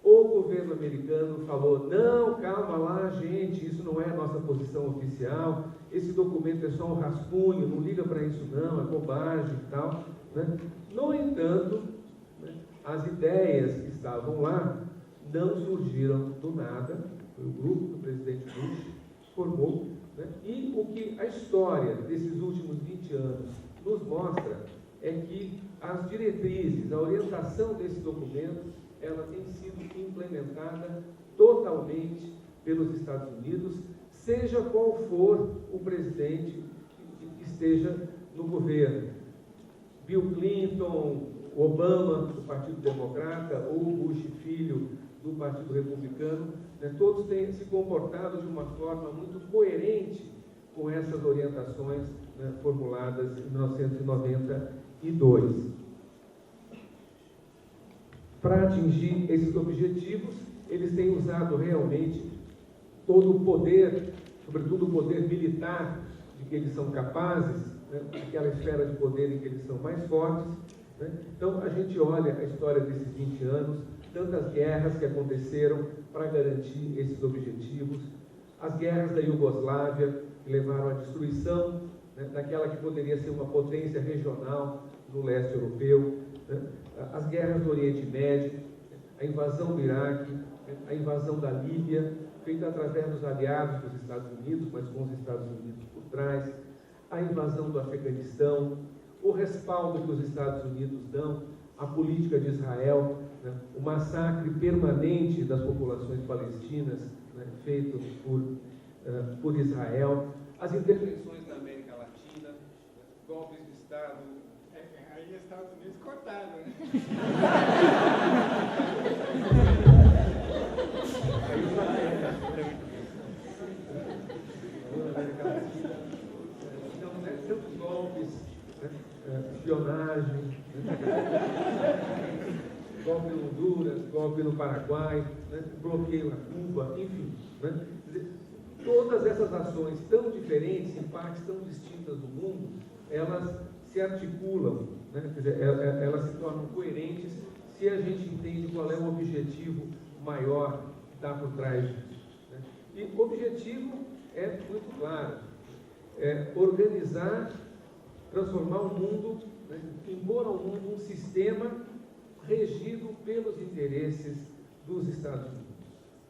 O governo americano falou, não, calma lá, gente, isso não é a nossa posição oficial, esse documento é só um rascunho, não liga para isso não, é bobagem e tal. Né? No entanto, né, as ideias que estavam lá não surgiram do nada, foi o grupo do presidente Bush que formou, né? E o que a história desses últimos 20 anos nos mostra é que as diretrizes, a orientação desse documento, ela tem sido implementada totalmente pelos Estados Unidos, seja qual for o presidente que esteja no governo. Bill Clinton, Obama, do Partido Democrata, ou Bush Filho, do Partido Republicano, né, todos têm se comportado de uma forma muito coerente com essas orientações, né, formuladas em 1992. Para atingir esses objetivos, eles têm usado realmente todo o poder, sobretudo o poder militar de que eles são capazes, né, aquela esfera de poder em que eles são mais fortes. Né? Então, a gente olha a história desses 20 anos, tantas guerras que aconteceram para garantir esses objetivos, as guerras da Iugoslávia, que levaram à destruição, né, daquela que poderia ser uma potência regional no leste europeu, né? As guerras do Oriente Médio, a invasão do Iraque, a invasão da Líbia, feita através dos aliados dos Estados Unidos, mas com os Estados Unidos por trás, a invasão do Afeganistão, o respaldo que os Estados Unidos dão à política de Israel, né, o massacre permanente das populações palestinas, né, feito por Israel, as intervenções na América Latina, golpes de Estado. Aí os Estados Unidos cortaram, né? Aí os então, né, tantos golpes, né, espionagem, né, golpe no Honduras, golpe no Paraguai, né, bloqueio a Cuba, enfim. Né, todas essas ações tão diferentes, em partes tão distintas do mundo, elas se articulam, né, quer dizer, elas se tornam coerentes se a gente entende qual é o objetivo maior que está por trás disso. Né. E o objetivo é muito claro, é organizar, transformar o mundo, né, impor ao mundo um sistema regido pelos interesses dos Estados Unidos.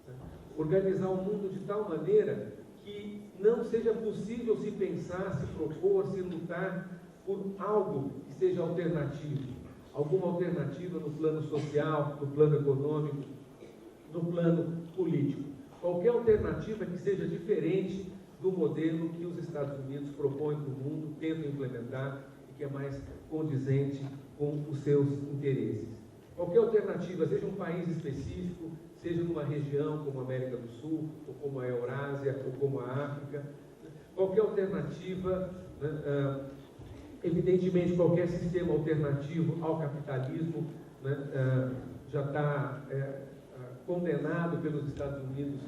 Né. Organizar o mundo de tal maneira que não seja possível se pensar, se propor, se lutar por algo que seja alternativo. Alguma alternativa no plano social, no plano econômico, no plano político. Qualquer alternativa que seja diferente do modelo que os Estados Unidos propõem para o mundo, tentam implementar e que é mais condizente com os seus interesses. Qualquer alternativa, seja um país específico, seja numa região como a América do Sul, ou como a Eurásia, ou como a África, qualquer alternativa, né, evidentemente qualquer sistema alternativo ao capitalismo, né, já está condenado pelos Estados Unidos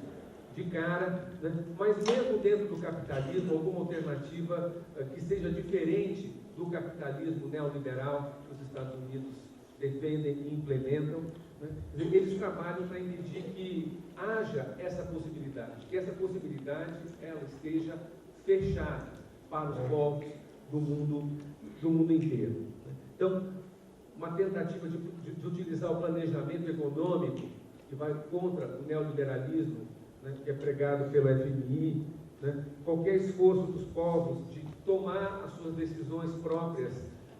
de cara, né? Mas mesmo dentro do capitalismo, alguma alternativa que seja diferente do capitalismo neoliberal que os Estados Unidos defendem e implementam, né? Eles trabalham para impedir que haja essa possibilidade, que essa possibilidade ela esteja fechada para os povos do mundo inteiro. Então, uma tentativa de utilizar o planejamento econômico que vai contra o neoliberalismo, né, que é pregado pelo FMI, né, qualquer esforço dos povos de tomar as suas decisões próprias,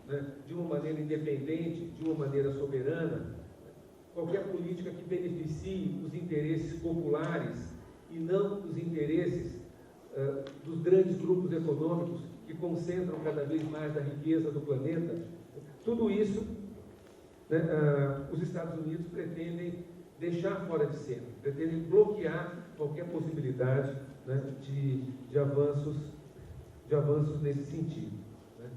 né, de uma maneira independente, de uma maneira soberana, qualquer política que beneficie os interesses populares e não os interesses dos grandes grupos econômicos que concentram cada vez mais a riqueza do planeta, tudo isso, né, os Estados Unidos pretendem deixar fora de cena, pretendem bloquear qualquer possibilidade, né, de avanços nesse sentido. Né.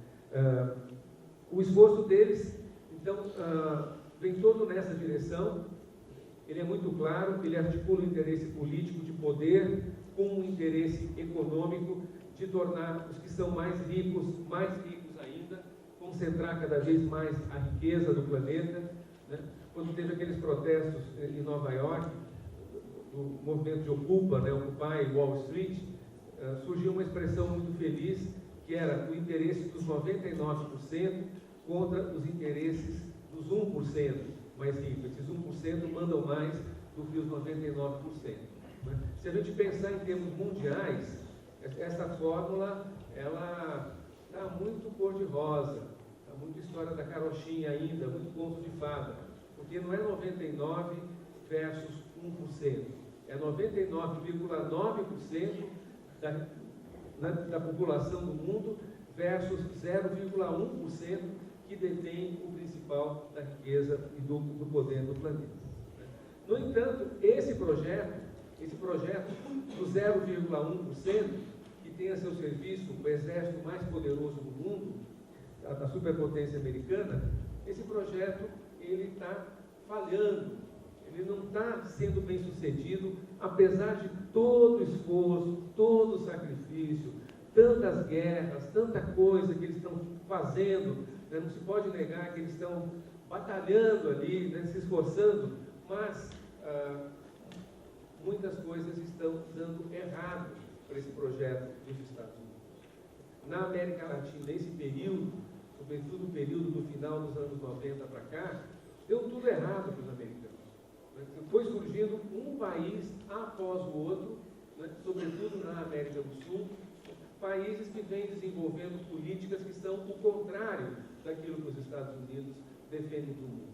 O esforço deles, então, vem todo nessa direção. Ele é muito claro, ele articula o interesse político de poder com o interesse econômico de tornar os que são mais ricos ainda, concentrar cada vez mais a riqueza do planeta, né, quando teve aqueles protestos em Nova York, do movimento de Ocupa, né, Occupy Wall Street, surgiu uma expressão muito feliz, que era o interesse dos 99% contra os interesses dos 1% mais ricos. Esses 1% mandam mais do que os 99%. Né? Se a gente pensar em termos mundiais, essa fórmula, ela está muito cor-de-rosa, está muito história da carochinha ainda, muito conto de fada, porque não é 99 versus 1%, é 99,9% da população do mundo versus 0,1% que detém o principal da riqueza e do poder do planeta. No entanto, esse projeto do 0,1%, que tem a seu serviço o exército mais poderoso do mundo, da superpotência americana, esse projeto ele está falhando, ele não está sendo bem sucedido, apesar de todo o esforço, todo o sacrifício, tantas guerras, tanta coisa que eles estão fazendo, né? Não se pode negar que eles estão batalhando ali, né? Se esforçando, mas muitas coisas estão dando errado para esse projeto dos Estados Unidos. Na América Latina, nesse período, sobretudo o período do final dos anos 90 para cá, deu tudo errado para os americanos. Foi surgindo um país após o outro, né, sobretudo na América do Sul, países que vêm desenvolvendo políticas que são o contrário daquilo que os Estados Unidos defendem do mundo.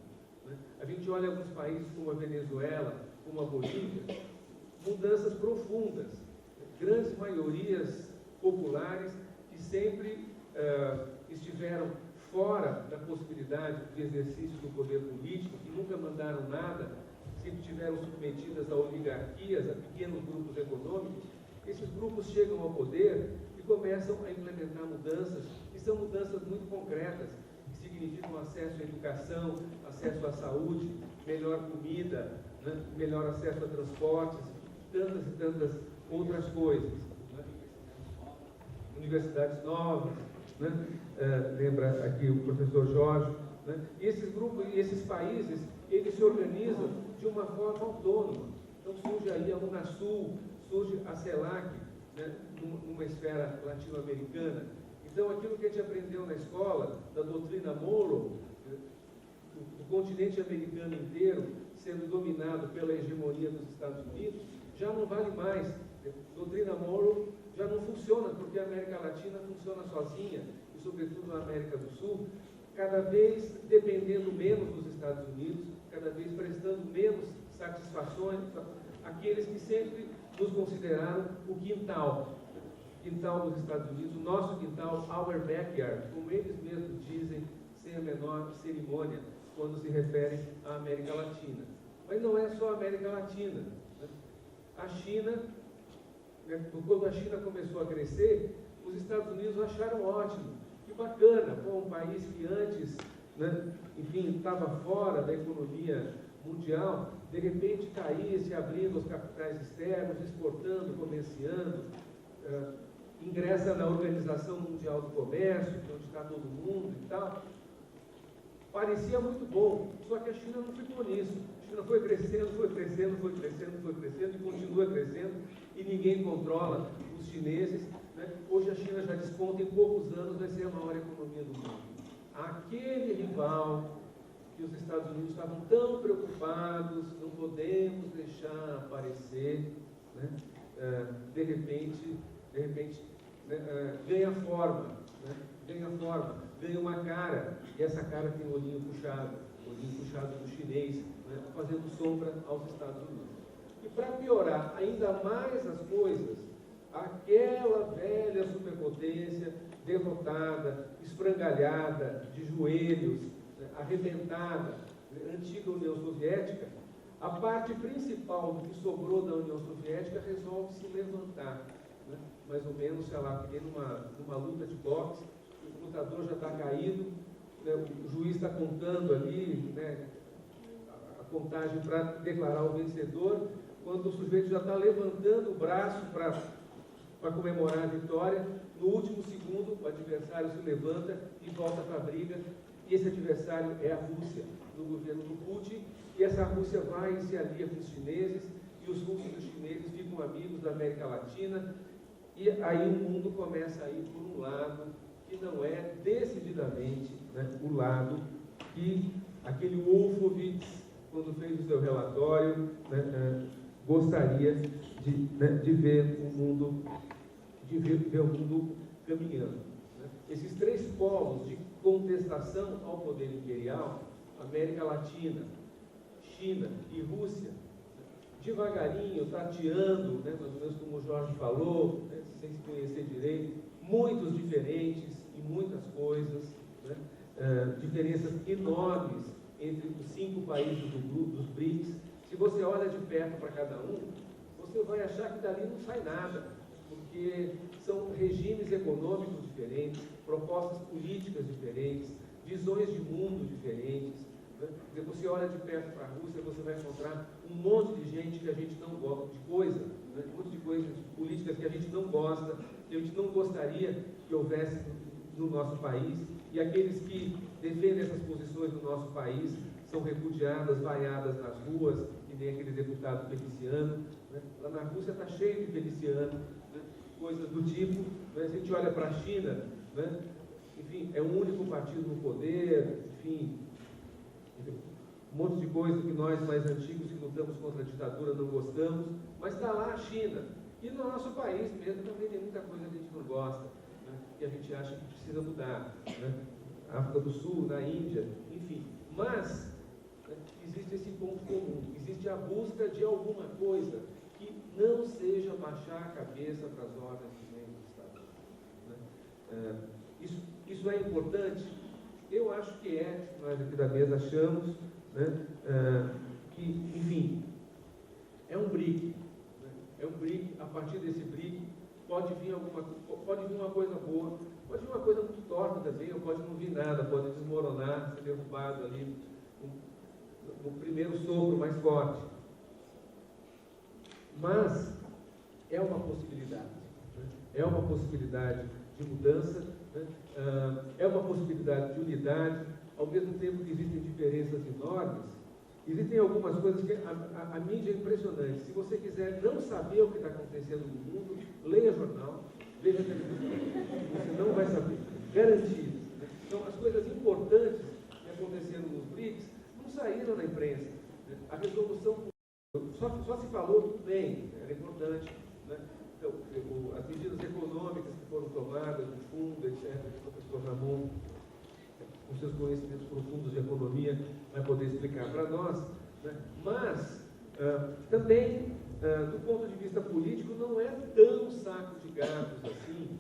Né? A gente olha alguns países como a Venezuela, como a Bolívia, mudanças profundas, grandes maiorias populares que sempre estiveram fora da possibilidade de exercício do poder político, que nunca mandaram nada, sempre estiveram submetidas a oligarquias, a pequenos grupos econômicos. Esses grupos chegam ao poder e começam a implementar mudanças, que são mudanças muito concretas, que significam acesso à educação, acesso à saúde, melhor comida, né, melhor acesso a transportes, tantas e tantas outras coisas. Né? Universidades novas, né? Lembra aqui o professor Jorge. Né? E esses grupos, esses países, eles se organizam de uma forma autônoma. Então surge aí a Unasul, surge a CELAC, né? Numa esfera latino-americana. Então aquilo que a gente aprendeu na escola, da doutrina Monroe, o continente americano inteiro sendo dominado pela hegemonia dos Estados Unidos, já não vale mais. Doutrina Monroe já não funciona, porque a América Latina funciona sozinha, e sobretudo na América do Sul, cada vez dependendo menos dos Estados Unidos, cada vez prestando menos satisfações àqueles que sempre nos consideraram o quintal dos Estados Unidos, o nosso quintal, our backyard, como eles mesmos dizem, sem a menor cerimônia, quando se referem à América Latina. Mas não é só a América Latina. Né? A China, né, quando a China começou a crescer, os Estados Unidos acharam ótimo, que bacana, pô, um país que antes, né, enfim, estava fora da economia mundial, de repente caísse, abrindo os capitais externos, exportando, comerciando, ingressa na Organização Mundial do Comércio, onde está todo mundo e tal. Parecia muito bom, só que a China não ficou nisso. A China foi crescendo, foi crescendo, foi crescendo, foi crescendo e continua crescendo, e ninguém controla os chineses. Né? Hoje a China já desconta, em poucos anos vai ser a maior economia do mundo. Aquele rival que os Estados Unidos estavam tão preocupados, não podemos deixar aparecer, né? De repente né, ganha forma, né? Ganha uma cara, e essa cara tem o olhinho puxado do chinês, né? Fazendo sombra aos Estados Unidos. E para piorar ainda mais as coisas, aquela velha superpotência derrotada, esfrangalhada, de joelhos, né, arrebentada, né, antiga União Soviética, a parte principal do que sobrou da União Soviética resolve se levantar, né, mais ou menos, sei lá, porque numa luta de boxe, o lutador já está caído, né, o juiz está contando ali, né, a contagem para declarar o vencedor, quando o sujeito já está levantando o braço para comemorar a vitória, no último segundo o adversário se levanta e volta para a briga, e esse adversário é a Rússia, no governo do Putin, e essa Rússia vai e se alia com os chineses, e os russos e os chineses ficam amigos da América Latina, e aí o mundo começa a ir por um lado que não é decididamente, né, o lado que aquele Wolfowitz, quando fez o seu relatório, né, gostaria de ver o mundo, ver o mundo caminhando. Né? Esses três polos de contestação ao poder imperial, América Latina, China e Rússia, devagarinho, tateando, né, mais ou menos como o Jorge falou, né, sem se conhecer direito, muitos diferentes em muitas coisas, né, diferenças enormes entre os 5 países do grupo, dos BRICS. Se você olha de perto para cada um, você vai achar que dali não sai nada, porque são regimes econômicos diferentes, propostas políticas diferentes, visões de mundo diferentes. Né? Você olha de perto para a Rússia, você vai encontrar um monte de gente que a gente não gosta, de coisa, né? Um monte de coisas políticas que a gente não gosta, que a gente não gostaria que houvesse no nosso país, e aqueles que defendem essas posições no nosso país são repudiadas, vaiadas nas ruas, que nem aquele deputado feliciano. Né? Lá na Rússia está cheio de feliciano, né? Coisas do tipo. Né? Se a gente olha para a China, né? Enfim, é um único partido no poder, enfim, um monte de coisa que nós mais antigos que lutamos contra a ditadura não gostamos, mas está lá a China. E no nosso país mesmo também tem muita coisa que a gente não gosta, né? Que a gente acha que precisa mudar. Né? África do Sul, na Índia, enfim. Mas existe esse ponto comum, existe a busca de alguma coisa que não seja baixar a cabeça para as ordens que vêm do Estado. Né? Isso é importante? Eu acho que é, nós aqui da mesa achamos, né, que, enfim, é um BRIC. Né? É um BRIC, a partir desse BRIC pode vir uma coisa boa, pode vir uma coisa muito torta também, ou pode não vir nada, pode desmoronar, ser derrubado ali no primeiro sopro mais forte. Mas é uma possibilidade. Né? É uma possibilidade de mudança, né? É uma possibilidade de unidade, ao mesmo tempo que existem diferenças enormes. Existem algumas coisas que a mídia é impressionante. Se você quiser não saber o que está acontecendo no mundo, leia jornal, veja televisão. Você não vai saber. Garantido. Né? Então, as coisas importantes que aconteceram nos BRICS não saíram na imprensa. Né? A resolução só se falou tudo bem, era importante. Né? Então, as medidas econômicas que foram tomadas, o fundo, etc., o professor Ramon, com seus conhecimentos profundos de economia, vai poder explicar para nós. Né? Mas, também, do ponto de vista político, não é tão saco de gatos assim,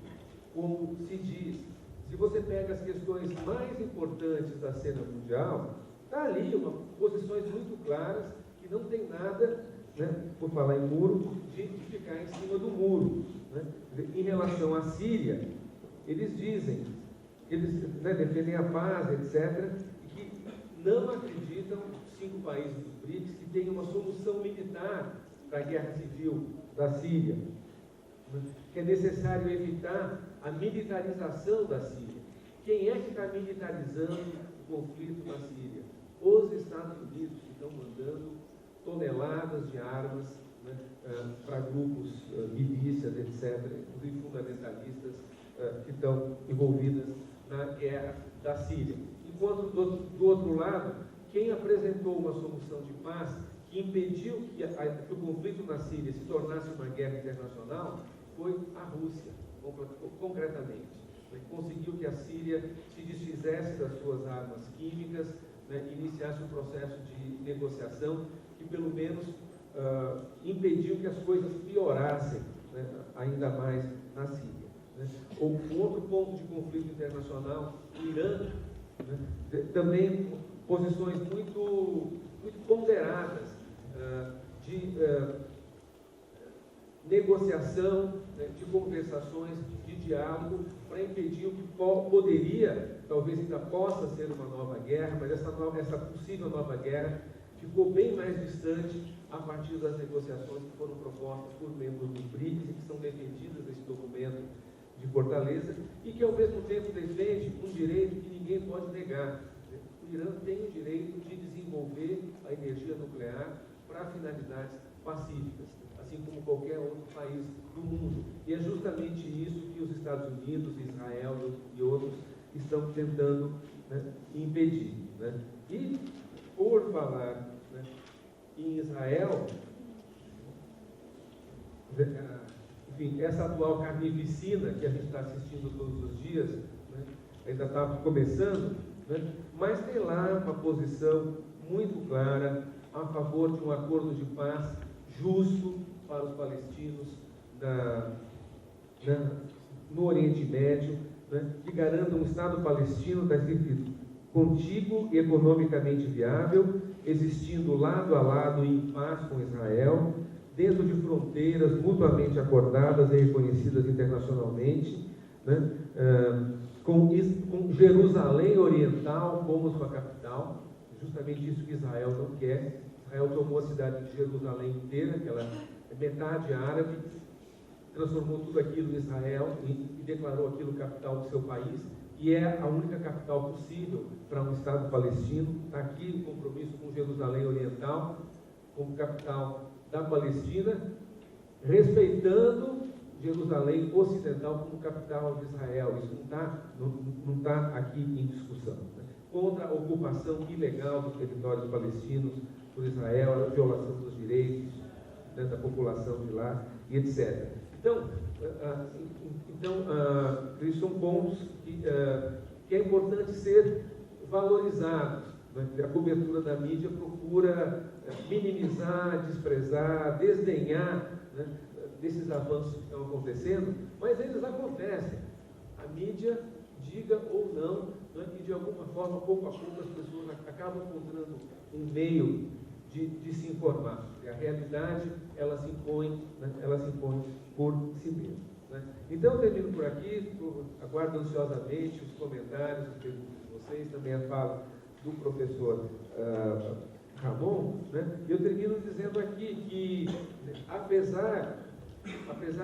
como se diz. Se você pega as questões mais importantes da cena mundial, está ali posições muito claras que não tem nada, né, por falar em muro, de ficar em cima do muro. Né? Em relação à Síria, eles dizem, eles, né, defendem a paz, etc., e que não acreditam, 5 países dos BRICS, que tem uma solução militar para a guerra civil da Síria. Né? Que é necessário evitar a militarização da Síria. Quem é que está militarizando o conflito na Síria? Os Estados Unidos, que estão mandando toneladas de armas, né, para grupos, milícias, etc., inclusive fundamentalistas, que estão envolvidas na guerra da Síria. Enquanto, do outro lado, quem apresentou uma solução de paz que impediu que o conflito na Síria se tornasse uma guerra internacional foi a Rússia, concretamente. Né? Conseguiu que a Síria se desfizesse das suas armas químicas, né, iniciasse um processo de negociação que, pelo menos, impediu que as coisas piorassem, né, ainda mais na Síria. Né? Um outro ponto de conflito internacional, o Irã, né, também posições muito ponderadas de negociação, né, de conversações, de diálogo, para impedir o que poderia, talvez ainda possa ser uma nova guerra, mas essa possível nova guerra ficou bem mais distante a partir das negociações que foram propostas por membros dos BRICS e que são defendidas nesse documento de Fortaleza, e que ao mesmo tempo defende um direito que ninguém pode negar, o Irã tem o direito de desenvolver a energia nuclear para finalidades pacíficas, assim como qualquer outro país do mundo. E é justamente isso que os Estados Unidos, Israel e outros estão tentando, né, impedir. Né? E, por falar, né, em Israel, enfim, essa atual carnificina que a gente está assistindo todos os dias, né, ainda está começando, né, mas tem lá uma posição muito clara a favor de um acordo de paz justo para os palestinos no Oriente Médio, né, que garanta um Estado palestino, está escrito, contíguo e economicamente viável, existindo lado a lado em paz com Israel, dentro de fronteiras mutuamente acordadas e reconhecidas internacionalmente, né, com Jerusalém Oriental como sua capital, justamente isso que Israel não quer. Israel tomou a cidade de Jerusalém inteira, que ela é metade árabe, transformou tudo aquilo em Israel e declarou aquilo capital do seu país, e é a única capital possível para um Estado palestino. Está aqui o compromisso com Jerusalém Oriental como capital da Palestina, respeitando Jerusalém Ocidental como capital de Israel. Isso não está aqui em discussão. Né? Contra a ocupação ilegal dos territórios palestinos por Israel, a violação dos direitos, né, da população de lá, e etc. Então, esses são pontos que é importante ser valorizados. Né? A cobertura da mídia procura minimizar, desprezar, desdenhar, né, desses avanços que estão acontecendo, mas eles acontecem. A mídia, diga ou não, né, e de alguma forma, pouco a pouco, as pessoas acabam encontrando um meio de se informar. E a realidade, ela se impõe, né, ela se impõe por si mesma. Né? Então, eu termino por aqui, aguardo ansiosamente os comentários, as perguntas de vocês, também a fala do professor Ramon, né? Eu termino dizendo aqui que, apesar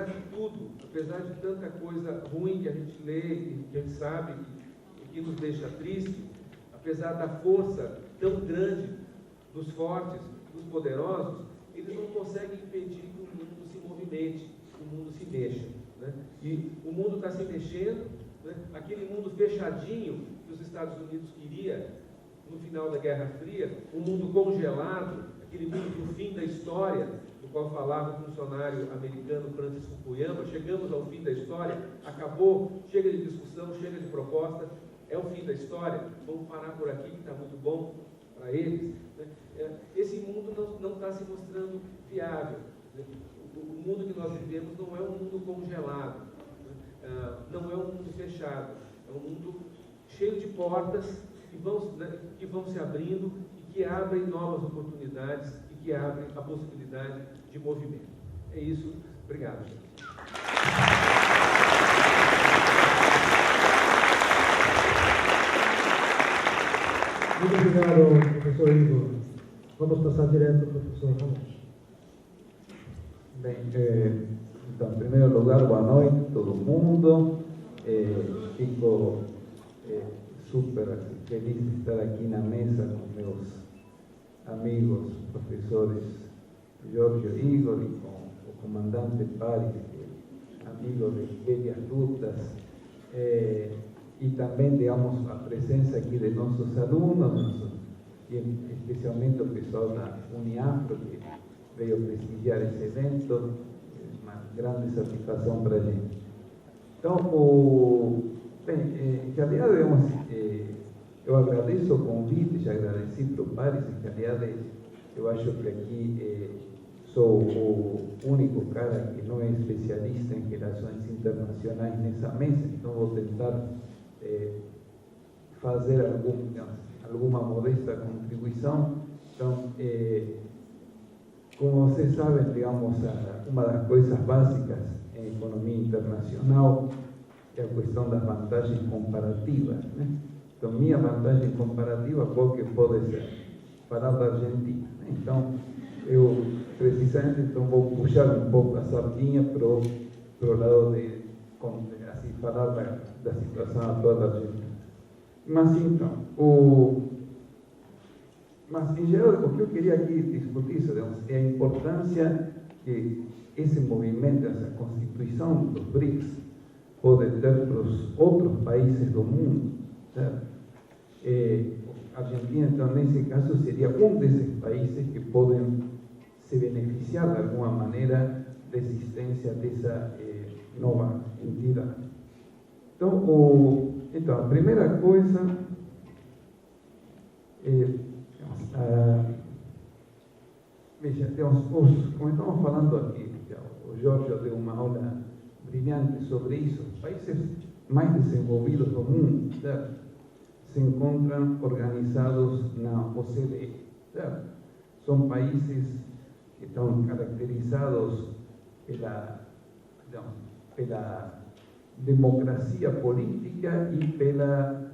de tudo, apesar de tanta coisa ruim que a gente lê, que a gente sabe, e que nos deixa triste, apesar da força tão grande dos fortes, dos poderosos, eles não conseguem impedir que o mundo se movimente, que o mundo se mexa. Né? E o mundo está se mexendo, né? Aquele mundo fechadinho que os Estados Unidos queria no final da Guerra Fria, um mundo congelado, aquele mundo do fim da história, do qual falava o funcionário americano Francis Fukuyama. Chegamos ao fim da história, acabou, chega de discussão, chega de proposta, é o fim da história, vamos parar por aqui que está muito bom para eles. Né? Esse mundo não está se mostrando viável. O mundo que nós vivemos não é um mundo congelado, não é um mundo fechado, é um mundo cheio de portas que vão se abrindo e que abrem novas oportunidades e que abrem a possibilidade de movimento. É isso. Obrigado, gente. Muito obrigado, professor Igor. Vamos passar direto ao professor Ramon. Bem, então, em primeiro lugar, boa noite a todo mundo. Fico super feliz de estar aqui na mesa com meus amigos, professores Giorgio e Igor, e com o comandante Paris, amigo de velhas lutas, e também, digamos, a presença aqui de nossos alunos, e especialmente o pessoal da Uniafro, que veio prestigiar esse evento. É uma grande satisfação para a gente. Então, em realidade, eu agradeço o convite, já agradeci para o Paris. Em realidade, eu acho que aqui sou o único cara que não é especialista em relações internacionais nessa mesa, então vou tentar fazer alguma modesta contribuição. Então, como vocês sabem, digamos, uma das coisas básicas em economia internacional é a questão das vantagens comparativas, né? Então, minha vantagem comparativa, qual que pode ser? Falar da Argentina, né? Então, eu precisamente vou puxar um pouco a sardinha para o lado de falar da situação atual da Argentina. Mas então, Mas, em geral, o que eu queria aqui discutir é a importância que esse movimento, essa constituição dos BRICS, pode ter para os outros países do mundo, certo? A Argentina, então, nesse caso, seria um desses países que podem se beneficiar, de alguma maneira, da existência dessa nova entidade. Então, a primeira coisa, veja, como estamos falando aqui, o Jorge deu uma aula brilhante sobre isso. Os países mais desenvolvidos do mundo, certo, se encontram organizados na OCDE, certo? São países que estão caracterizados pela democracia política e pela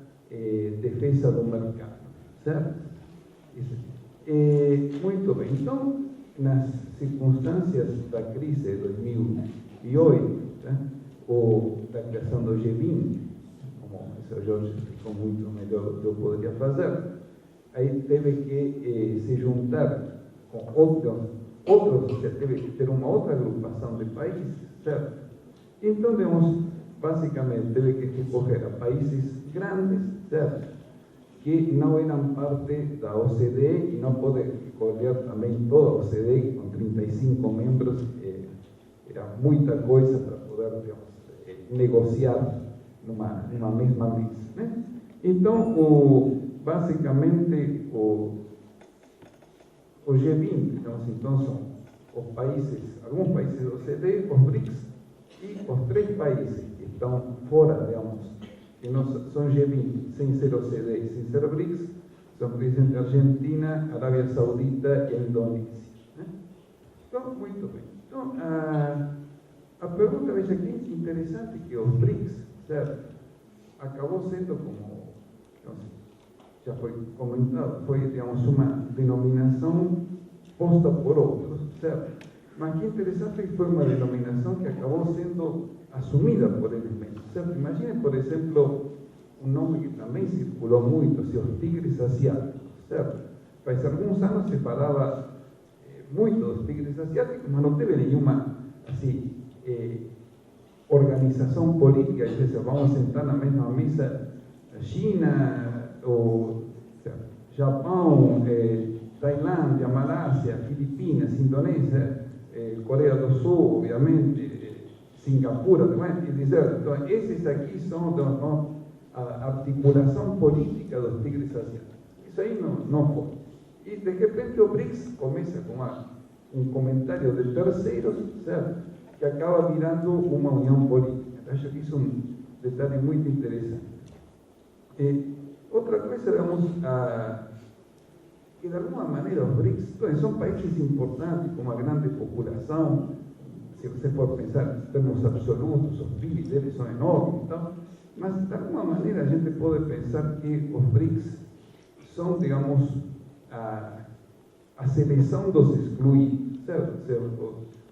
defesa do mercado, certo? Muito bem. Então, nas circunstâncias da crise de 2008, tá? Ou da criação do G20, como o Jorge explicou muito melhor do que eu poderia fazer, aí teve que se juntar com outros, teve que ter uma outra agrupação de países, certo? Então, basicamente, teve que recorrer a países grandes, certo? Que não eram parte da OCDE e não pode recorrer também toda a OCDE, com 35 membros, era muita coisa para poder, negociar numa mesma mesa, né? Então, basicamente, o G20, então são os países, alguns países da OCDE, os BRICS, e os 3 países que estão fora, que não são G20, sem ser OCDE, sem ser BRICS, são, por exemplo, Argentina, Arábia Saudita e a Indonésia, né? Então, muito bem. Então, a pergunta, veja aqui, interessante que os BRICS, certo, acabou sendo como, já foi comentado, foi, uma denominação posta por outros, certo? Mas que interessante que foi uma denominação que acabou sendo assumida por eles mesmos, certo? Imagine, por exemplo, um nome que também circulou muito, os tigres asiáticos, certo? Faz alguns anos se falava muito dos tigres asiáticos, mas não teve nenhuma, assim, organização política, que se vamos sentar na mesma mesa China, ou Japão, Tailândia, Malásia, Filipinas, Indonésia, Coreia do Sul, obviamente, Singapura, e dizer, então, esses aqui são a articulação política dos tigres asiáticos. Isso aí não foi. E, de repente, o BRICS começa com um comentário de terceiros, certo? Que acaba virando uma união política. Acho que isso é um detalhe muito interessante. Outra coisa, que de alguma maneira os BRICS são países importantes, com uma grande população. Se você for pensar em termos absolutos, os PIB deles são enormes, então, mas de alguma maneira a gente pode pensar que os BRICS são, digamos, a seleção dos excluídos, certo?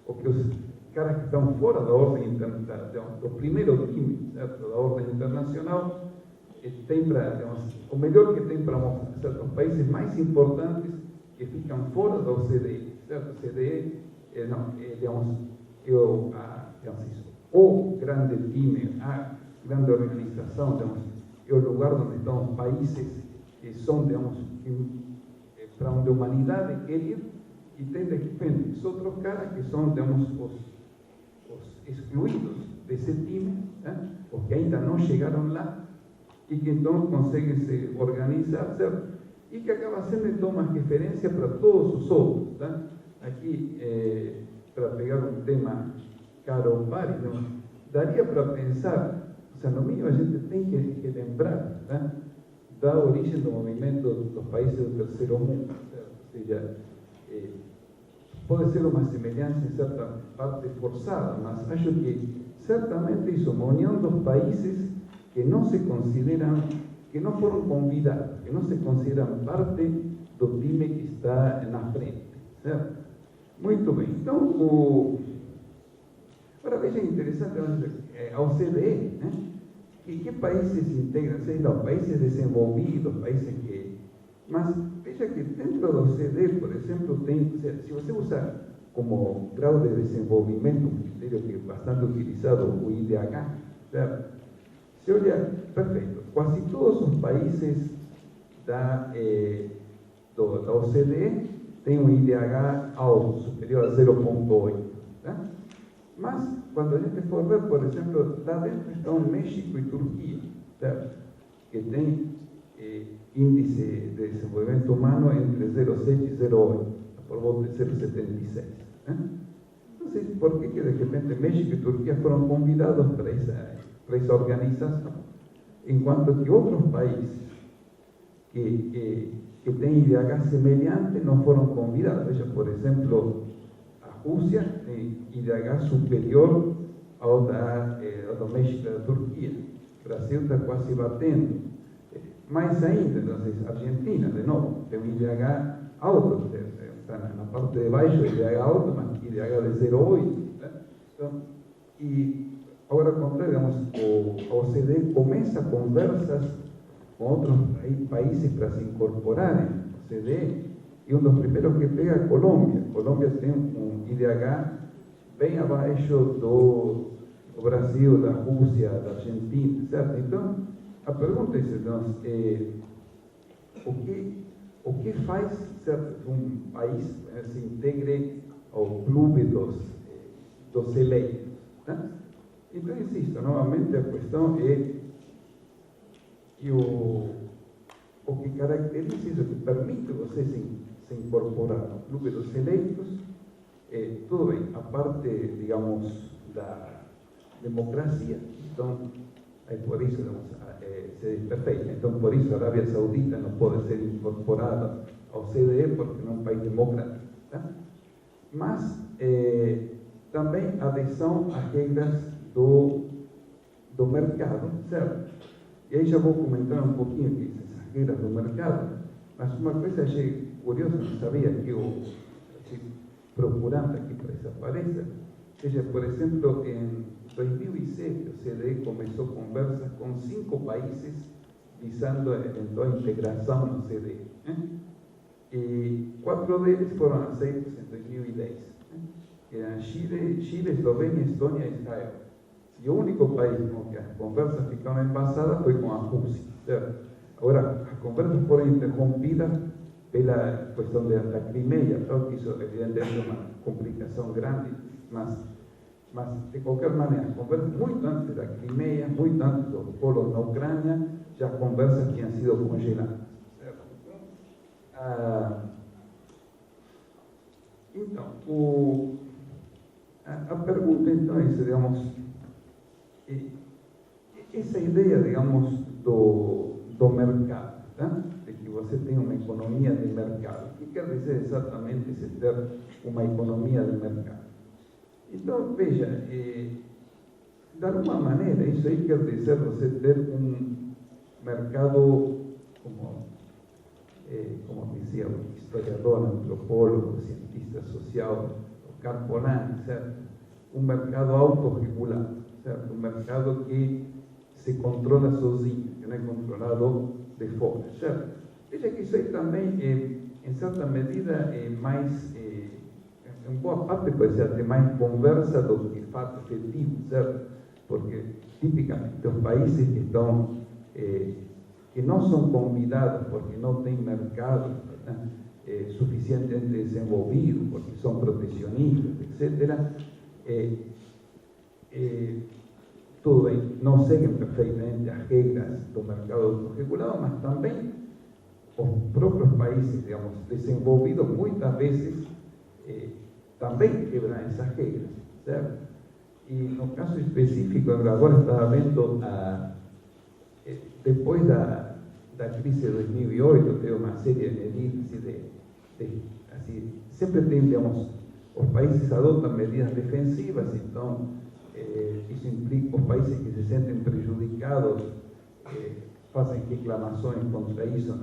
O que os caras que estão fora da ordem do primeiro time, certo? Da ordem internacional, tem o melhor que tem para mostrar, certo? Os países mais importantes que ficam fora da OCDE, certo? A OCDE o grande time, a grande organização, é o lugar onde estão os países que são, para onde a humanidade quer ir, e tem de repente os outros caras que são, os excluídos desse time, né? Os que ainda não chegaram lá, e que então conseguem se organizar, certo? E que acaba sendo então uma referência para todos os outros, tá? Aqui, para pegar um tema caro ao Mari, daria para pensar, no mínimo a gente tem que lembrar, tá? Da origem do movimento dos países do terceiro mundo, certo? Ou seja, pode ser uma semelhança em certa parte forçada, mas acho que certamente isso é uma união dos países que não se consideram, que não foram convidados, que não se consideram parte do time que está na frente, certo? Muito bem. Então, agora veja, interessante, a OCDE, né? Que países integram? Sei lá, países desenvolvidos, países que... Mas veja que dentro da OCDE, por exemplo, se você usar como grau de desenvolvimento um critério que é bastante utilizado, o IDH, certo? Se olha, perfeito, quase todos os países da OCDE têm um IDH alto, superior a 0,8. Tá? Mas, quando a gente for ver, por exemplo, lá dentro estão México e Turquia, certo? Que tem índice de desenvolvimento humano entre 0,7 e 0,8, por volta de 0,76. Então, por que de repente México e Turquia foram convidados para essa organização, enquanto que outros países que têm IDH semelhante não foram convidados? Veja, por exemplo, a Rússia tem IDH superior ao do México e da Turquia. O Brasil está quase batendo. Mais ainda, então, a Argentina, de novo, tem um IDH alto, está na parte de baixo, IDH alto, mas IDH de 0,8. Né? Então, e agora, ao contrário, a OCDE começa conversas com outros países para se incorporarem à OCDE, e um dos primeiros que pega é a Colômbia. A Colômbia tem um IDH bem abaixo do Brasil, da Rússia, da Argentina, certo? Então, a pergunta é, o que faz um país se integre ao clube dos eleitos? Né? Então, insisto, novamente, a questão é que o que caracteriza, o que permite você se incorporar ao clube dos eleitos, tudo bem, a parte, digamos, da democracia. Então, por isso, perfeito. Então, por isso a Arábia Saudita não pode ser incorporada ao OCDE, porque não é um país democrático. Tá? Mas também adesão às regras do mercado, certo? E aí já vou comentar um pouquinho aqui essas regras do mercado, mas uma coisa achei curiosa, não sabia que eu procurando aqui para essa palestra. Veja, por exemplo, em 2007, o OCDE começou conversas com 5 países visando a eventual integração no OCDE. E 4 deles foram aceitos em 2010. Eram Chile, Eslovênia, Estônia e Israel. E o único país com que as conversas ficaram embasadas foi com a Rússia. Certo? Agora, as conversas foram interrompidas pela questão da Crimeia, que isso evidentemente é uma complicação grande, mas de qualquer maneira, as conversas, muito antes da Crimeia, muito antes dos polos na Ucrânia, já as conversas tinham sido congeladas. Certo? Então, a pergunta então é, digamos, essa ideia, digamos, do mercado, tá? De que você tem uma economia de mercado. O que quer dizer exatamente esse ter uma economia de mercado? Então, veja, de alguma maneira, isso aí quer dizer você ter um mercado, como dizia o historiador, antropólogo, cientista social, o Carpolani, certo? Um mercado autorregulado, certo? Um mercado que se controla sozinho, que não é controlado de fora, certo? Veja que isso aí também, em certa medida, é mais, em boa parte pode ser até mais conversa do que fato efetivo, certo? Porque, tipicamente, os países que estão, que não são convidados porque não têm mercado suficientemente desenvolvido, porque são protecionistas, etc., tudo bem, não seguem perfeitamente as regras do mercado autorregulado, mas também os próprios países, digamos, desenvolvidos, muitas vezes também quebram essas regras, certo? E no caso específico, agora estava vendo, depois da crise de 2008, teve uma série de medidas, assim, sempre tem, digamos, os países adotam medidas defensivas, então, isso implica os países que se sentem prejudicados fazem reclamações contra isso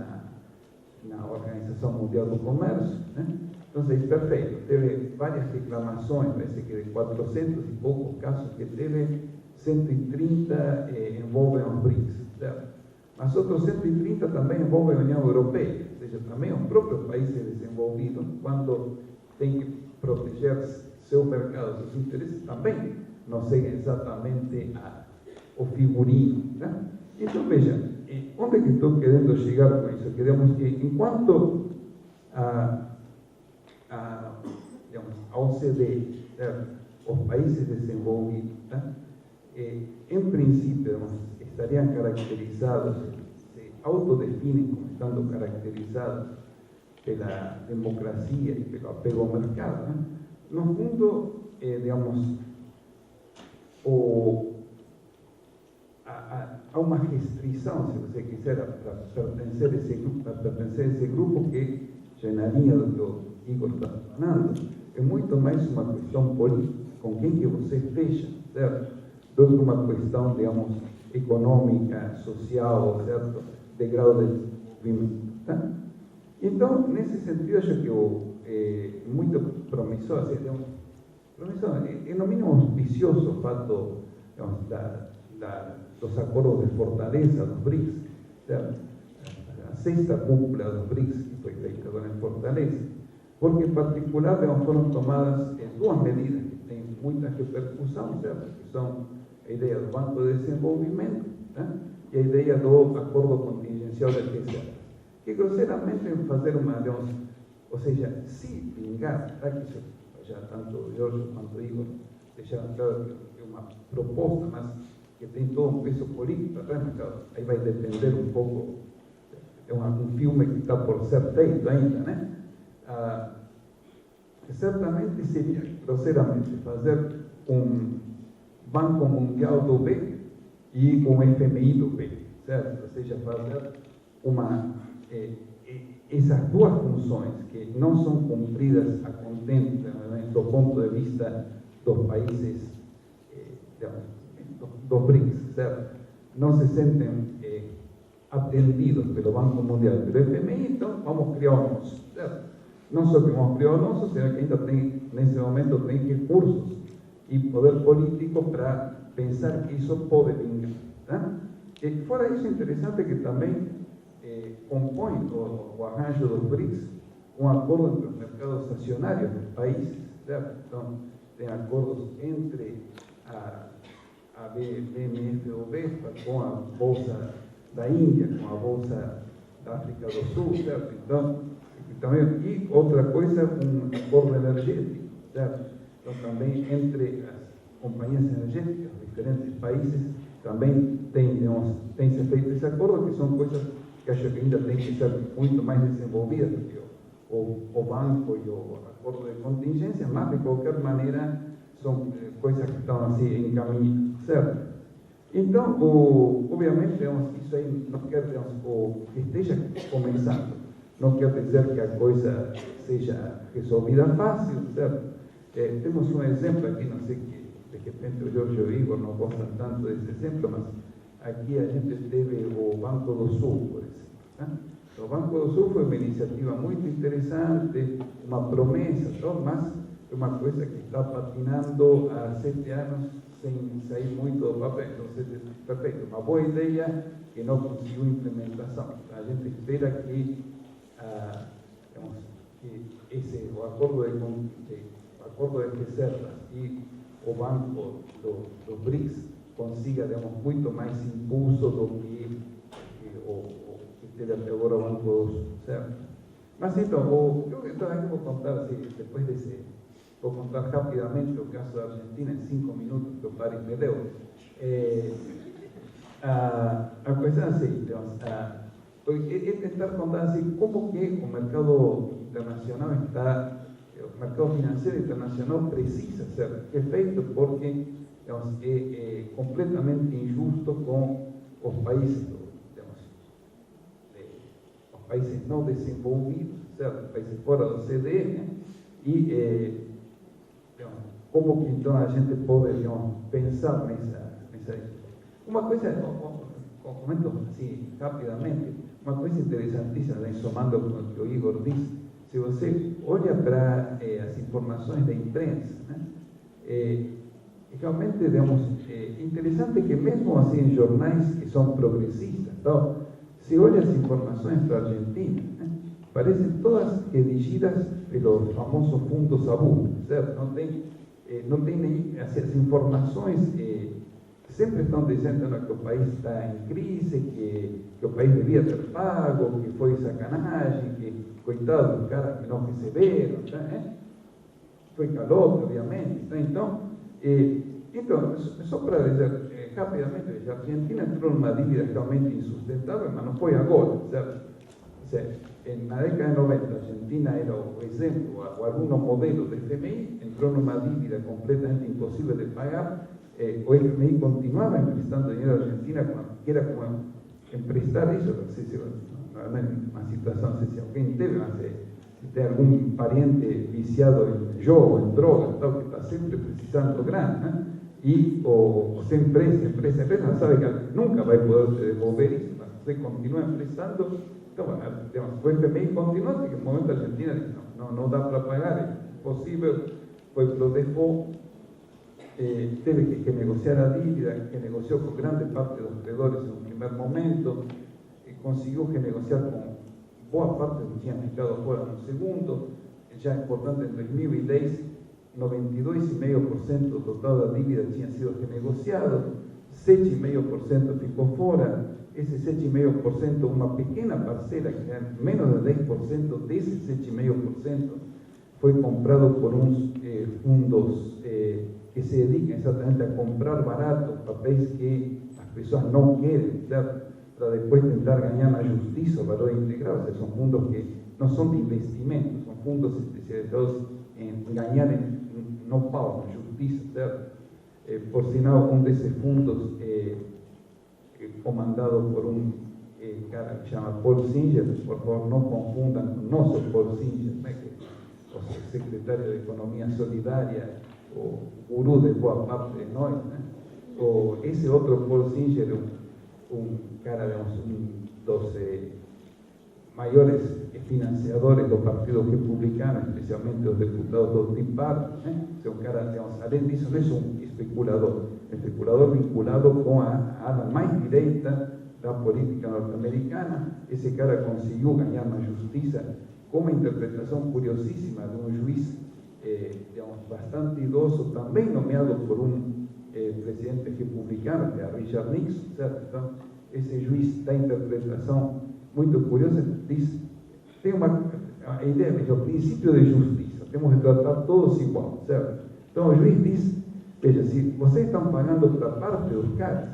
na Organização Mundial do Comércio, né? Então, perfeito, teve várias reclamações, parece que de 400 e poucos casos que teve, 130 envolvem os BRICS, certo? mas outros 130 também envolvem a União Europeia, ou seja, também os próprios países desenvolvidos, quando têm que proteger seu mercado, seus interesses, também não seguem exatamente o figurino. Né? Então, veja, onde é que estou querendo chegar com isso? Queremos que, enquanto digamos, a OCDE, os países desenvolvidos, né? Em princípio, digamos, estariam caracterizados, se autodefinem como estando caracterizados pela democracia e pelo apego ao mercado. Né? No fundo, digamos, há uma restrição, se você quiser, para pertencer a esse grupo que, já na linha do que o Igor está falando, é muito mais uma questão política, com quem que você fecha, certo? Do que uma questão, digamos, econômica, social, certo? De grau de desenvolvimento. Tá? Então, nesse sentido, acho que é muito promissor, assim, promissor, é no mínimo auspicioso o fato, digamos, dos acordos de fortaleza dos BRICS, certo? A sexta cúpula dos BRICS, que foi feita agora em Fortaleza, porque em particular foram tomadas duas medidas que têm muita repercussão, certo? Que são a ideia do Banco de Desenvolvimento, né? E a ideia do acordo contingencial de reserva, que grosseiramente fazer uma, digamos, ou seja, se vingar, tá? Que isso, já tanto o Jorge quanto o Igor deixaram claro que é uma proposta, mas que tem todo um peso político atrás, mas claro, aí vai depender um pouco, é um filme que está por ser feito ainda, né? Certamente seria, grosseiramente, fazer um Banco Mundial do B e um FMI do B, certo? Ou seja, fazer essas duas funções que não são cumpridas a contento, né, do ponto de vista dos países, dos BRICS, certo? Não se sentem atendidos pelo Banco Mundial e pelo FMI, então vamos criar o nosso, certo? Não só que vamos criar o nosso, senão que ainda tem, nesse momento, tem recursos e poder político para pensar que isso pode vingar. Né? E fora isso, é interessante que também compõe o arranjo dos BRICS um acordo entre os mercados acionários dos países, certo? Então, tem acordos entre a BMFOB com a Bolsa da Índia, com a Bolsa da África do Sul, certo? Então, também, e outra coisa, um acordo energético, certo? Então, também entre as companhias energéticas de diferentes países, também tem se feito esse acordo, que são coisas que acho que ainda tem que ser muito mais desenvolvidas do que o banco e o acordo de contingência, mas de qualquer maneira são coisas que estão assim em caminho, certo? Então, obviamente, isso aí não quer dizer que esteja começando, não quer dizer que a coisa seja resolvida fácil, certo? Temos um exemplo aqui, não sei que de repente o Jorge e o Igor não gostam tanto desse exemplo, mas aqui a gente teve o Banco do Sul, por exemplo. Né? O Banco do Sul foi uma iniciativa muito interessante, uma promessa, mas é uma coisa que está patinando há 7 anos sem sair muito do papel. Então, perfeito, uma boa ideia que não conseguiu implementação. A gente espera que, o acordo de reservas e o Banco do BRICS consiga, digamos, muito mais impulso do que teve até agora o Banco do Sul, certo? Mas então, eu aqui vou contar, assim, depois desse, vou contar rapidamente o caso da Argentina em 5 minutos, que o Paris me deu. A coisa é assim, digamos, é tentar contar assim, como que o mercado internacional está, o mercado financeiro internacional precisa ser feito, porque, digamos, é completamente injusto com os países, países não desenvolvidos, certo? Países fora do CDE, né? E como que então a gente pode, digamos, pensar nessa uma coisa, comento assim rapidamente, uma coisa interessantíssima, somando com o que o Igor disse, se você olha para as informações da imprensa, né? Realmente, digamos, interessante que mesmo assim em jornais que são progressistas, então, se olha as informações para a Argentina, né, parecem todas redigidas pelos famosos fundos ABU, certo? Não tem nem as informações sempre estão dizendo, né, que o país está em crise, que o país devia ter pago, que foi sacanagem, que coitado dos caras que não receberam, tá, foi calote, obviamente. Tá? Então, só para dizer rapidamente, a Argentina entrou numa dívida realmente insustentável, mas não foi agora, certo? O sea, na década de 90, a Argentina era o exemplo, o algunos modelos de FMI, entró en una dívida completamente imposible de pagar. O FMI continuaba emprestando dinero a Argentina, que era como emprestar eso, no sé si una situación, no sé si alguien debe, si tiene algún pariente viciado en yo o en droga, tal, que está siempre precisando grana, o se empresa, no sabe que nunca va a poder devolver eso, se continúa emprestando. Então, o FMI continuou, até que no momento a Argentina disse, não dá para pagar, é impossível, foi para o default, teve que negociar a dívida, que negociou com grande parte dos credores no primeiro momento, conseguiu renegociar com boa parte do que tinha ficado fora no segundo, já portanto em 2010, 92,5% do total da dívida tinha sido renegociado, 7,5% ficou fora. Ese 7,5%, uma pequena parcela, que era menos de 10% desse 7,5%, foi comprado por uns fundos que se dedicam exatamente a comprar barato papéis que as pessoas não querem, certo? Para depois tentar ganhar na justiça o valor integral. O sea, são fundos que não são de investimento, são fundos especializados em ganhar no pau, na justiça, certo? Por sinal, desses fundos comandado por un cara que se llama Paul Singer, por favor no confundan con nuestro Paul Singer, ¿no? O sea, secretario de Economía Solidaria, o gurú de boa parte de nós, ¿no? O ese otro Paul Singer, un cara de dos mayores financiadores dos partidos republicanos, especialmente los diputados do Tea Party, o sea, un cara, digamos, além disso, no es un especulador vinculado con a ala mais direita da política norte-americana. Esse cara conseguiu ganhar na justiça com uma interpretação curiosíssima de um juiz digamos, bastante idoso, também nomeado por um presidente republicano, que é Richard Nixon, certo? Então, esse juiz da interpretação muito curiosa diz, tem a ideia de o princípio de justiça, temos que tratar todos igual, certo? Então, o juiz diz, veja, se vocês estão pagando para parte dos caras,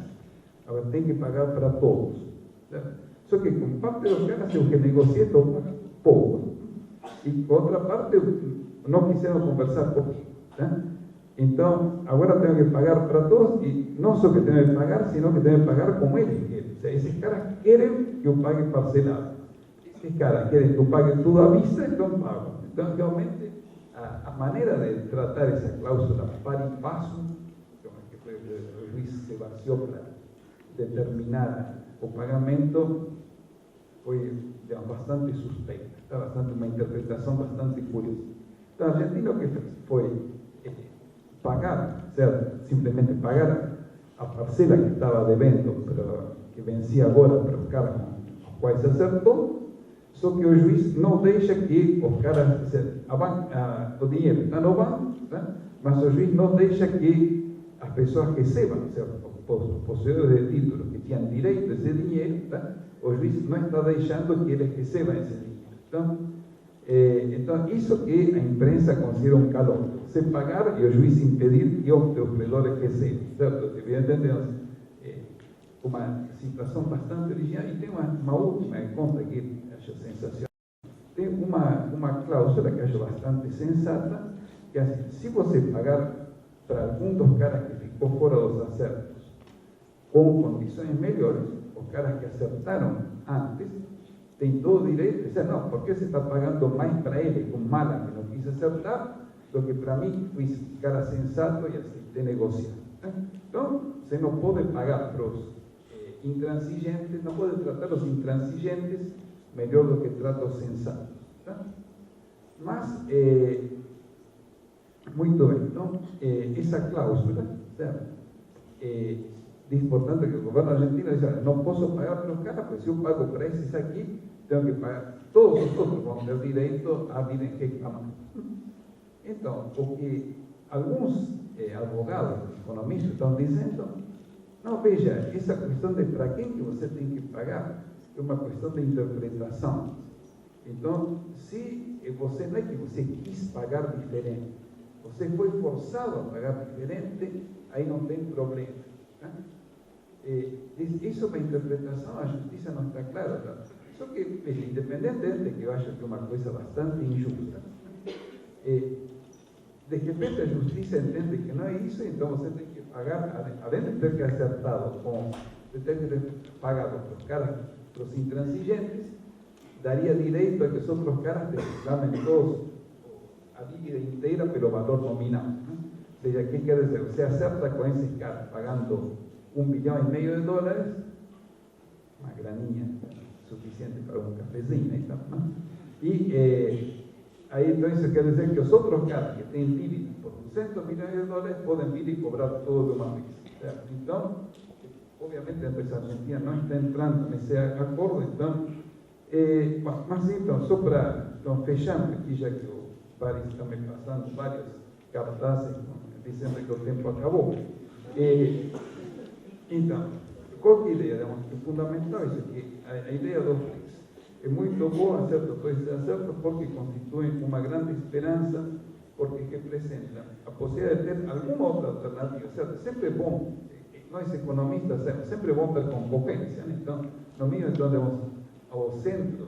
agora tem que pagar para todos, certo? Só que com parte dos caras eu renegociei pouco, e com outra parte não quiseram conversar comigo, né? Então, agora tenho que pagar para todos, e não só que tenho que pagar, sino que tenho que pagar como eles querem. O sea, esses caras querem que eu pague parcelado. Esses caras querem que eu pague tudo à vista, então pago. Então, realmente, a maneira de tratar essa cláusula par e passo, que o juiz se baseou para determinar o pagamento, foi digamos, bastante suspeita. Está bastante uma interpretação bastante curiosa. Então, a Argentina o que fez foi pagar, certo? Simplesmente pagar a parcela que estava devendo, que vencia agora para os caras com os quais se acertou, só que o juiz não deixa que os caras, o dinheiro está no banco, tá? Mas o juiz não deixa que as pessoas recebam, certo? Os possuidores de títulos que tinham direito a esse dinheiro, tá? O juiz não está deixando que eles recebam esse dinheiro. Então, isso que a imprensa considera um calote. Você pagar e o juiz impedir que os credores recebam, certo? Evidentemente, uma situação bastante original. E tem uma última conta que acho sensacional. Tem uma cláusula que acho bastante sensata, que é assim, se você pagar para algum dos caras que ficou fora dos acertos com condições melhores, os caras que acertaram antes, tem todo o direito de dizer, não, porque você está pagando mais para ele com mala que não quis acertar, do que para mim, fui cara sensato e aceitei negociar. Então, você não pode pagar para os intransigentes, não pode tratar os intransigentes melhor do que trata os sensatos. Tá? Mas, muito bem, então, essa cláusula, certo? importante que o governo argentino dice, no puedo pagar los caras, pues si yo pago precios aquí, tengo que pagar. Todos os outros vão ter direito a virem reclamar. Então, o que alguns advogados, economistas estão dizendo, não, veja, essa questão de para quem que você tem que pagar é uma questão de interpretação. Então, se você não é que você quis pagar diferente, você foi forçado a pagar diferente, aí não tem problema. Tá? Isso é uma interpretação, a justiça não está clara. Tá? Só que, independentemente de que eu acho que é uma coisa bastante injusta, de repente a justiça entende que não é isso, então você tem que pagar, além de ter que acertado com, de ter que pagado para os caras, para os intransigentes, daria direito a que os outros caras te reclamem todos a dívida inteira pelo valor nominal. Né? Ou seja, o que quer dizer? Você acerta com esses caras pagando $1,5 bilhão, uma graninha suficiente para um cafezinho, então, né? E aí, então, isso quer dizer que os outros caras que têm dívida por $200 milhões podem vir e cobrar tudo de uma vez. Certo? Então, obviamente, a empresa argentina não está entrando nesse acordo, então, mas então, só para fechando aqui, já que o Paris está me passando vários cartazes dizendo que o tempo acabou. Então, qual é a ideia? O fundamental é isso aqui, a ideia do BRICS. É muito boa, certo? Certo, porque constitui uma grande esperança, porque representa a possibilidade de ter alguma outra alternativa, certo? Sempre é bom, nós economistas, sempre é bom ter concorrência, né? Então, no mínimo, então, ao centro,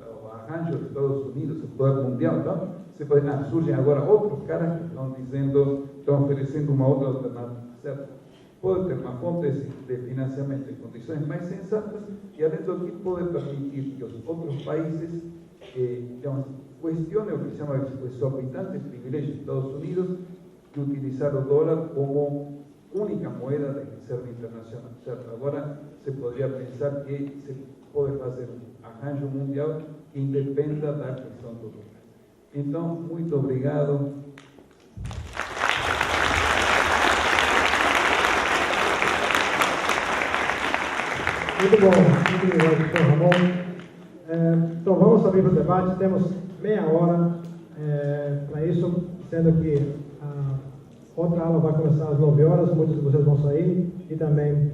ao arranjo dos Estados Unidos, o poder mundial, então, você pode, surgem agora outros caras que estão oferecendo uma outra alternativa, certo? Pode ter uma fonte de financiamento em condições mais sensatas e, além do que, pode permitir que os outros países questionem o que se chama o exorbitante privilégio dos Estados Unidos de utilizar o dólar como única moeda de reserva internacional. Certo? Agora, se poderia pensar que se pode fazer um arranjo mundial que independa da questão do dólar. Então, muito obrigado. Muito bom, muito obrigado, doutor Ramon. Então vamos abrir para o debate, temos meia hora para isso, sendo que a outra aula vai começar às 9 horas, muitos de vocês vão sair, e também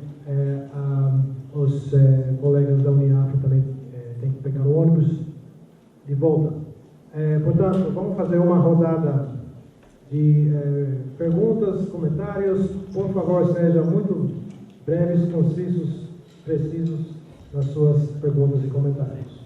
os colegas da Uniafro também têm que pegar o ônibus de volta. Portanto, vamos fazer uma rodada de perguntas, comentários. Por favor, sejam muito breves, concisos, precisos nas suas perguntas e comentários.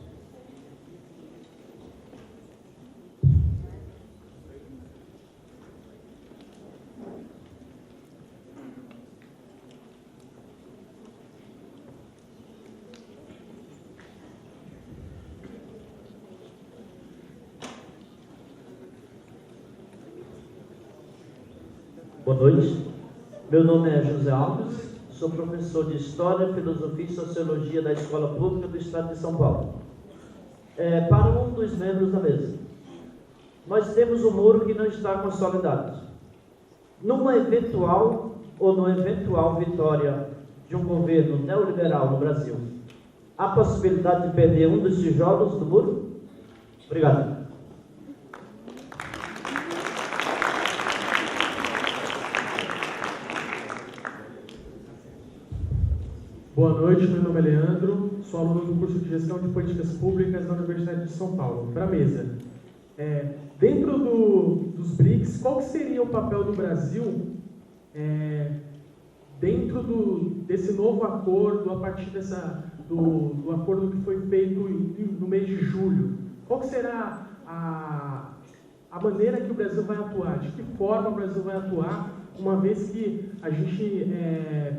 Boa noite. Meu nome é José Alves. Sou professor de História, Filosofia e Sociologia da Escola Pública do Estado de São Paulo. Para um dos membros da mesa, nós temos um muro que não está consolidado. Numa eventual vitória de um governo neoliberal no Brasil, há possibilidade de perder um dos tijolos do muro? Obrigado. Boa noite, meu nome é Leandro, sou aluno do curso de Gestão de Políticas Públicas da Universidade de São Paulo. Para a mesa, dentro dos BRICS, qual seria o papel do Brasil dentro desse novo acordo, a partir do acordo que foi feito no mês de julho? Qual será a maneira que o Brasil vai atuar? De que forma o Brasil vai atuar, uma vez que a gente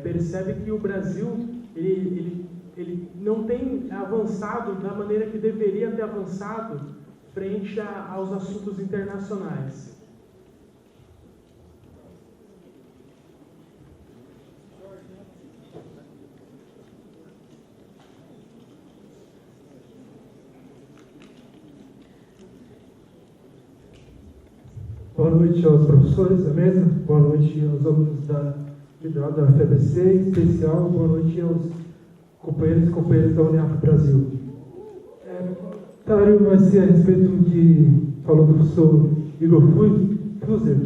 percebe que o Brasil ele não tem avançado da maneira que deveria ter avançado frente aos assuntos internacionais? Boa noite aos professores da mesa, boa noite aos alunos da convidado da FEBC, em especial, boa noite aos companheiros e companheiras da Uniafro Brasil. O comentário vai ser a respeito do que falou o professor Igor Fuser,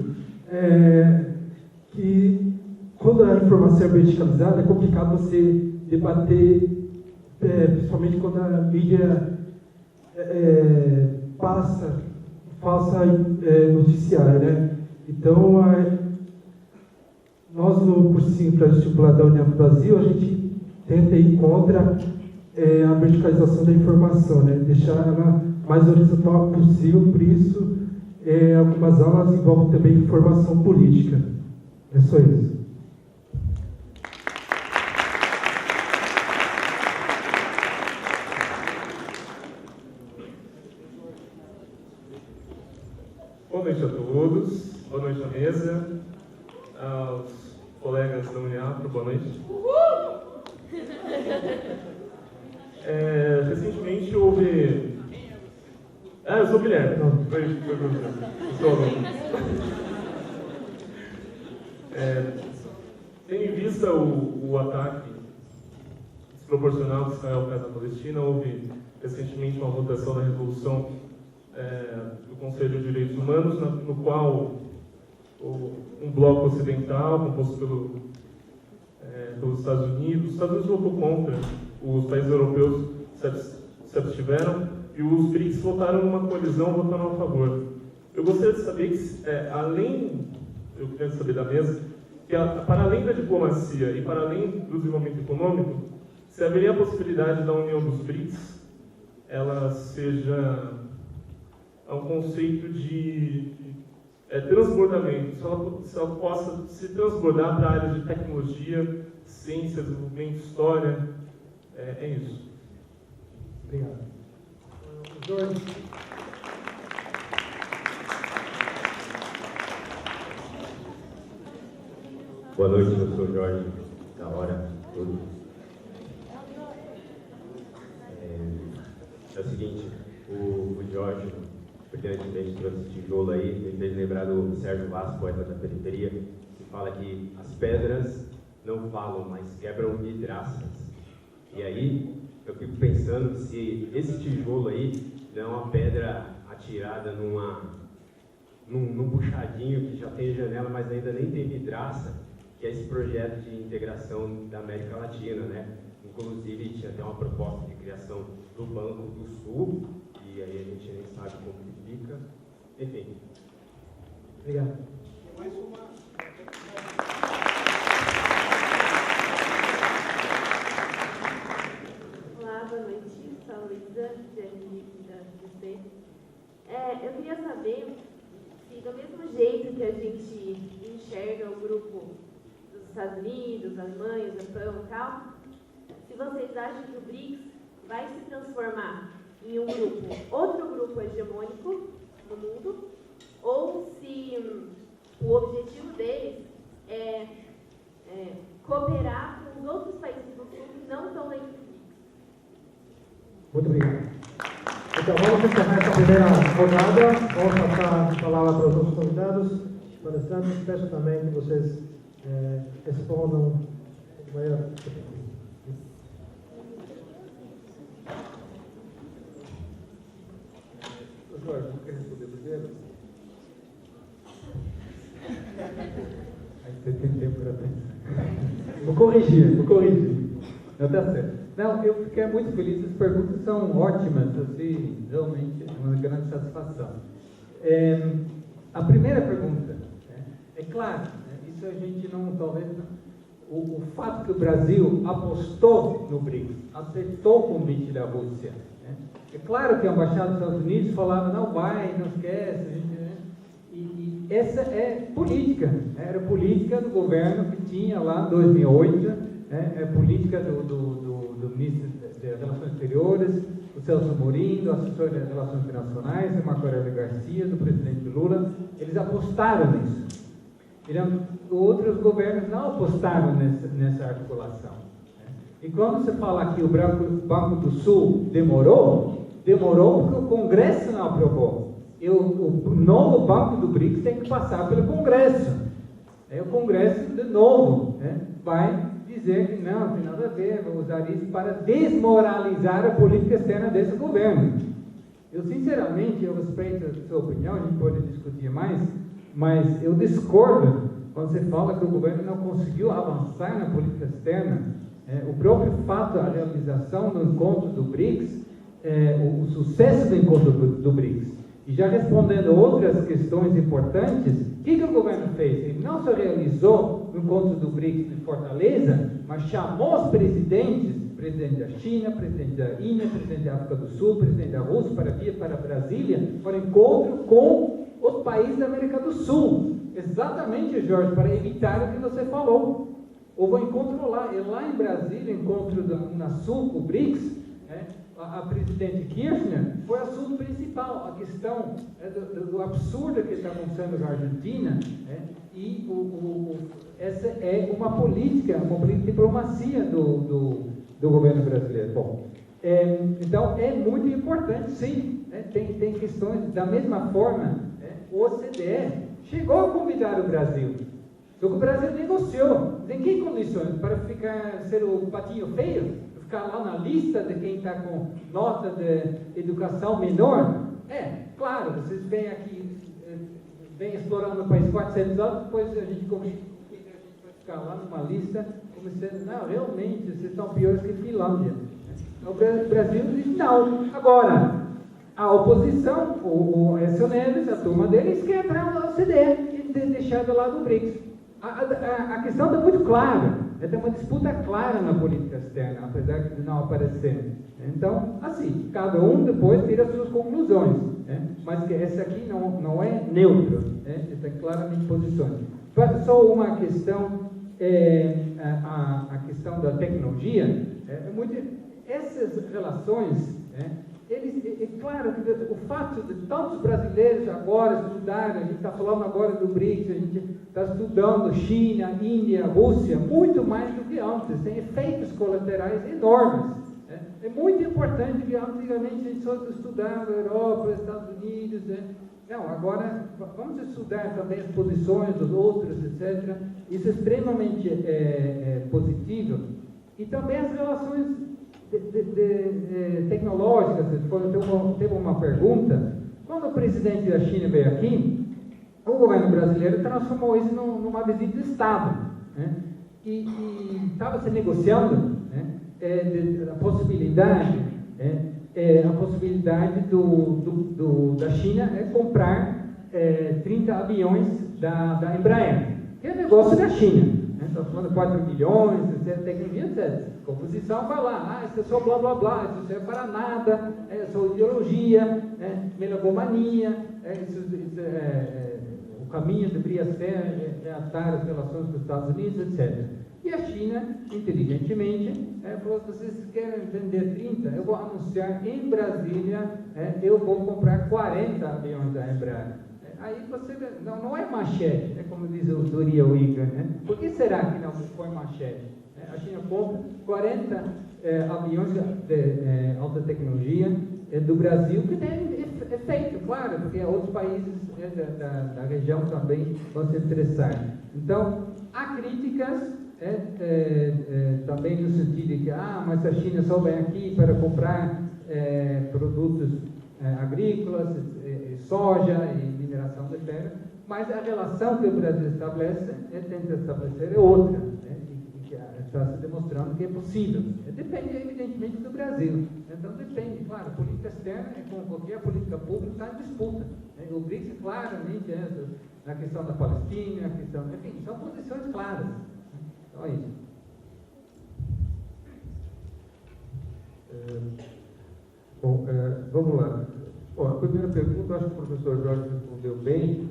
que quando a informação é verticalizada, é complicado você debater, principalmente quando a mídia passa falsa noticiária, né? Então, nós no cursinho pré-vestibular da Uniafro Brasil, a gente tenta ir contra a verticalização da informação, né? Deixar ela mais horizontal possível, por isso algumas aulas envolvem também formação política. É só isso. Boa noite a todos, boa noite à mesa, aos colegas da Uniafro, boa noite. Recentemente houve... eu sou o Guilherme. Foi eu sou o aluno. Tendo em vista o ataque desproporcional de Israel à Palestina, houve recentemente uma votação da resolução do Conselho de Direitos Humanos, no qual um bloco ocidental, composto pelos Estados Unidos votou contra, os países europeus se abstiveram e os BRICS votaram numa coalizão, votaram a favor. Eu gostaria de saber eu queria saber da mesa, que para além da diplomacia e para além do desenvolvimento econômico, se haveria a possibilidade da união dos BRICS, ela seja um conceito de transbordamento, se ela possa se transbordar para a área de tecnologia, ciência, desenvolvimento, história, é isso. Obrigado. Jorge. Boa noite, eu sou o Jorge, da hora, tudo. É o seguinte, o Jorge, brilhantemente trouxe esse tijolo aí, me fez lembrar do Sérgio Vaz, poeta da periferia, que fala que as pedras não falam, mas quebram vidraças. E aí, eu fico pensando se esse tijolo aí não é uma pedra atirada num puxadinho que já tem janela, mas ainda nem tem vidraça, que é esse projeto de integração da América Latina, né? Inclusive, tinha até uma proposta de criação do Banco do Sul, e aí a gente nem sabe como que fica. Enfim. Obrigado. Olá, boa noite. Sou a Luísa, de RI da FBC. Eu queria saber se, do mesmo jeito que a gente enxerga o grupo dos Estados Unidos, Alemanha, Japão e tal, se vocês acham que o BRICS vai se transformar em outro grupo hegemônico no mundo, ou se o objetivo deles é cooperar com os outros países do sul que não estão dentro do BRICS. Muito obrigado. Então, vamos encerrar essa primeira rodada. Vamos passar a palavra para os nossos convidados, palestrantes. Peço também que vocês respondam de maneira... Jorge, não quer responder primeiro? Aí você tem tempo para pensar. Vou corrigir. Não, tá certo. Não, eu fiquei muito feliz, as perguntas são ótimas, assim, realmente é uma grande satisfação. A primeira pergunta, é claro, isso a gente não, talvez, o fato que o Brasil apostou no BRICS, aceitou o convite da Rússia. É claro que a Embaixada dos Estados Unidos falava, não vai, não esquece, e essa é política, era política do governo que tinha lá em 2008, é política do ministro das Relações Exteriores, o Celso Amorim, do assessor das Relações Internacionais, o Marco Aurélio Garcia, do presidente Lula, eles apostaram nisso. Outros governos não apostaram nessa articulação. E quando você fala que o Banco do Sul demorou porque o Congresso não aprovou. O novo Banco do BRICS tem que passar pelo Congresso. Aí o Congresso, de novo, vai dizer que não tem nada a ver, vai usar isso para desmoralizar a política externa desse governo. Eu, sinceramente, eu respeito a sua opinião, a gente pode discutir mais, mas eu discordo quando você fala que o governo não conseguiu avançar na política externa. O próprio fato da realização do encontro do BRICS, o sucesso do encontro do BRICS, e já respondendo outras questões importantes, o que o governo fez? Ele não só realizou o encontro do BRICS de Fortaleza, mas chamou os presidente da China, presidente da Índia, presidente da África do Sul, presidente da Rússia, para vir para Brasília, para encontro com os países da América do Sul. Exatamente, Jorge, para evitar o que você falou. Houve um encontro lá, e lá em Brasília, encontro da Unasul, o BRICS, a presidente Kirchner foi o assunto principal, a questão do absurdo que está acontecendo na Argentina, e essa é uma política de diplomacia do governo brasileiro. Bom, então é muito importante, sim, tem questões, da mesma forma, o OCDE chegou a convidar o Brasil, só que o Brasil negociou, em que condições? Para ser o patinho feio? Ficar lá na lista de quem está com nota de educação menor? Claro, vocês vêm aqui, vêm explorando o país 400 anos, depois a gente vai ficar lá numa lista, como sendo, não, realmente, vocês estão piores que Finlândia. O Brasil diz não. Agora, a oposição, o Aécio Neves, a turma deles, quer entrar no OCDE e deixar do lado do BRICS. A questão está muito clara. Tem uma disputa clara na política externa, apesar de não aparecer. Então, assim, cada um depois tira as suas conclusões. Mas que esse aqui não é neutro. Tem claramente posições. Só uma questão, a questão da tecnologia. Essas relações, claro, o fato de tantos brasileiros agora estudarem, a gente está falando agora do BRICS, a gente está estudando China, Índia, Rússia, muito mais do que antes, tem efeitos colaterais enormes. É muito importante que antigamente a gente só estudava Europa, Estados Unidos. Não, agora vamos estudar também as posições dos outros, etc. Isso é extremamente positivo. E também as relações tecnológicas. Teve uma pergunta, quando o presidente da China veio aqui, o governo brasileiro transformou isso numa visita de Estado, e estava se negociando a possibilidade da China comprar 30 aviões da Embraer, que é negócio da China. Está falando 4 milhões, tecnologia, etc. A oposição vai lá, isso é só blá blá blá, isso não serve para nada, é só ideologia, melogomania, o caminho deveria ser atar as relações com os Estados Unidos, etc. E a China, inteligentemente, falou: vocês querem vender 30, eu vou anunciar em Brasília, eu vou comprar 40 aviões da Embraer. Aí você não é manchete, como diz o Doria Wicker, Por que será que não foi manchete? A China compra 40 aviões de alta tecnologia do Brasil, que tem efeito, claro, porque outros países da região também vão se interessar. Então, há críticas também no sentido de que, mas a China só vem aqui para comprar produtos agrícolas, soja e mineração de terra, mas a relação que o Brasil estabelece, tenta estabelecer, é outra, e que está se demonstrando que é possível. Depende, evidentemente, do Brasil. Então, depende, claro, a política externa, como qualquer política pública, está em disputa. O BRICS, claramente, na questão da Palestina, na questão, enfim, são posições claras. Então, é isso. Bom, vamos lá. Bom, a primeira pergunta, acho que o professor Jorge respondeu bem.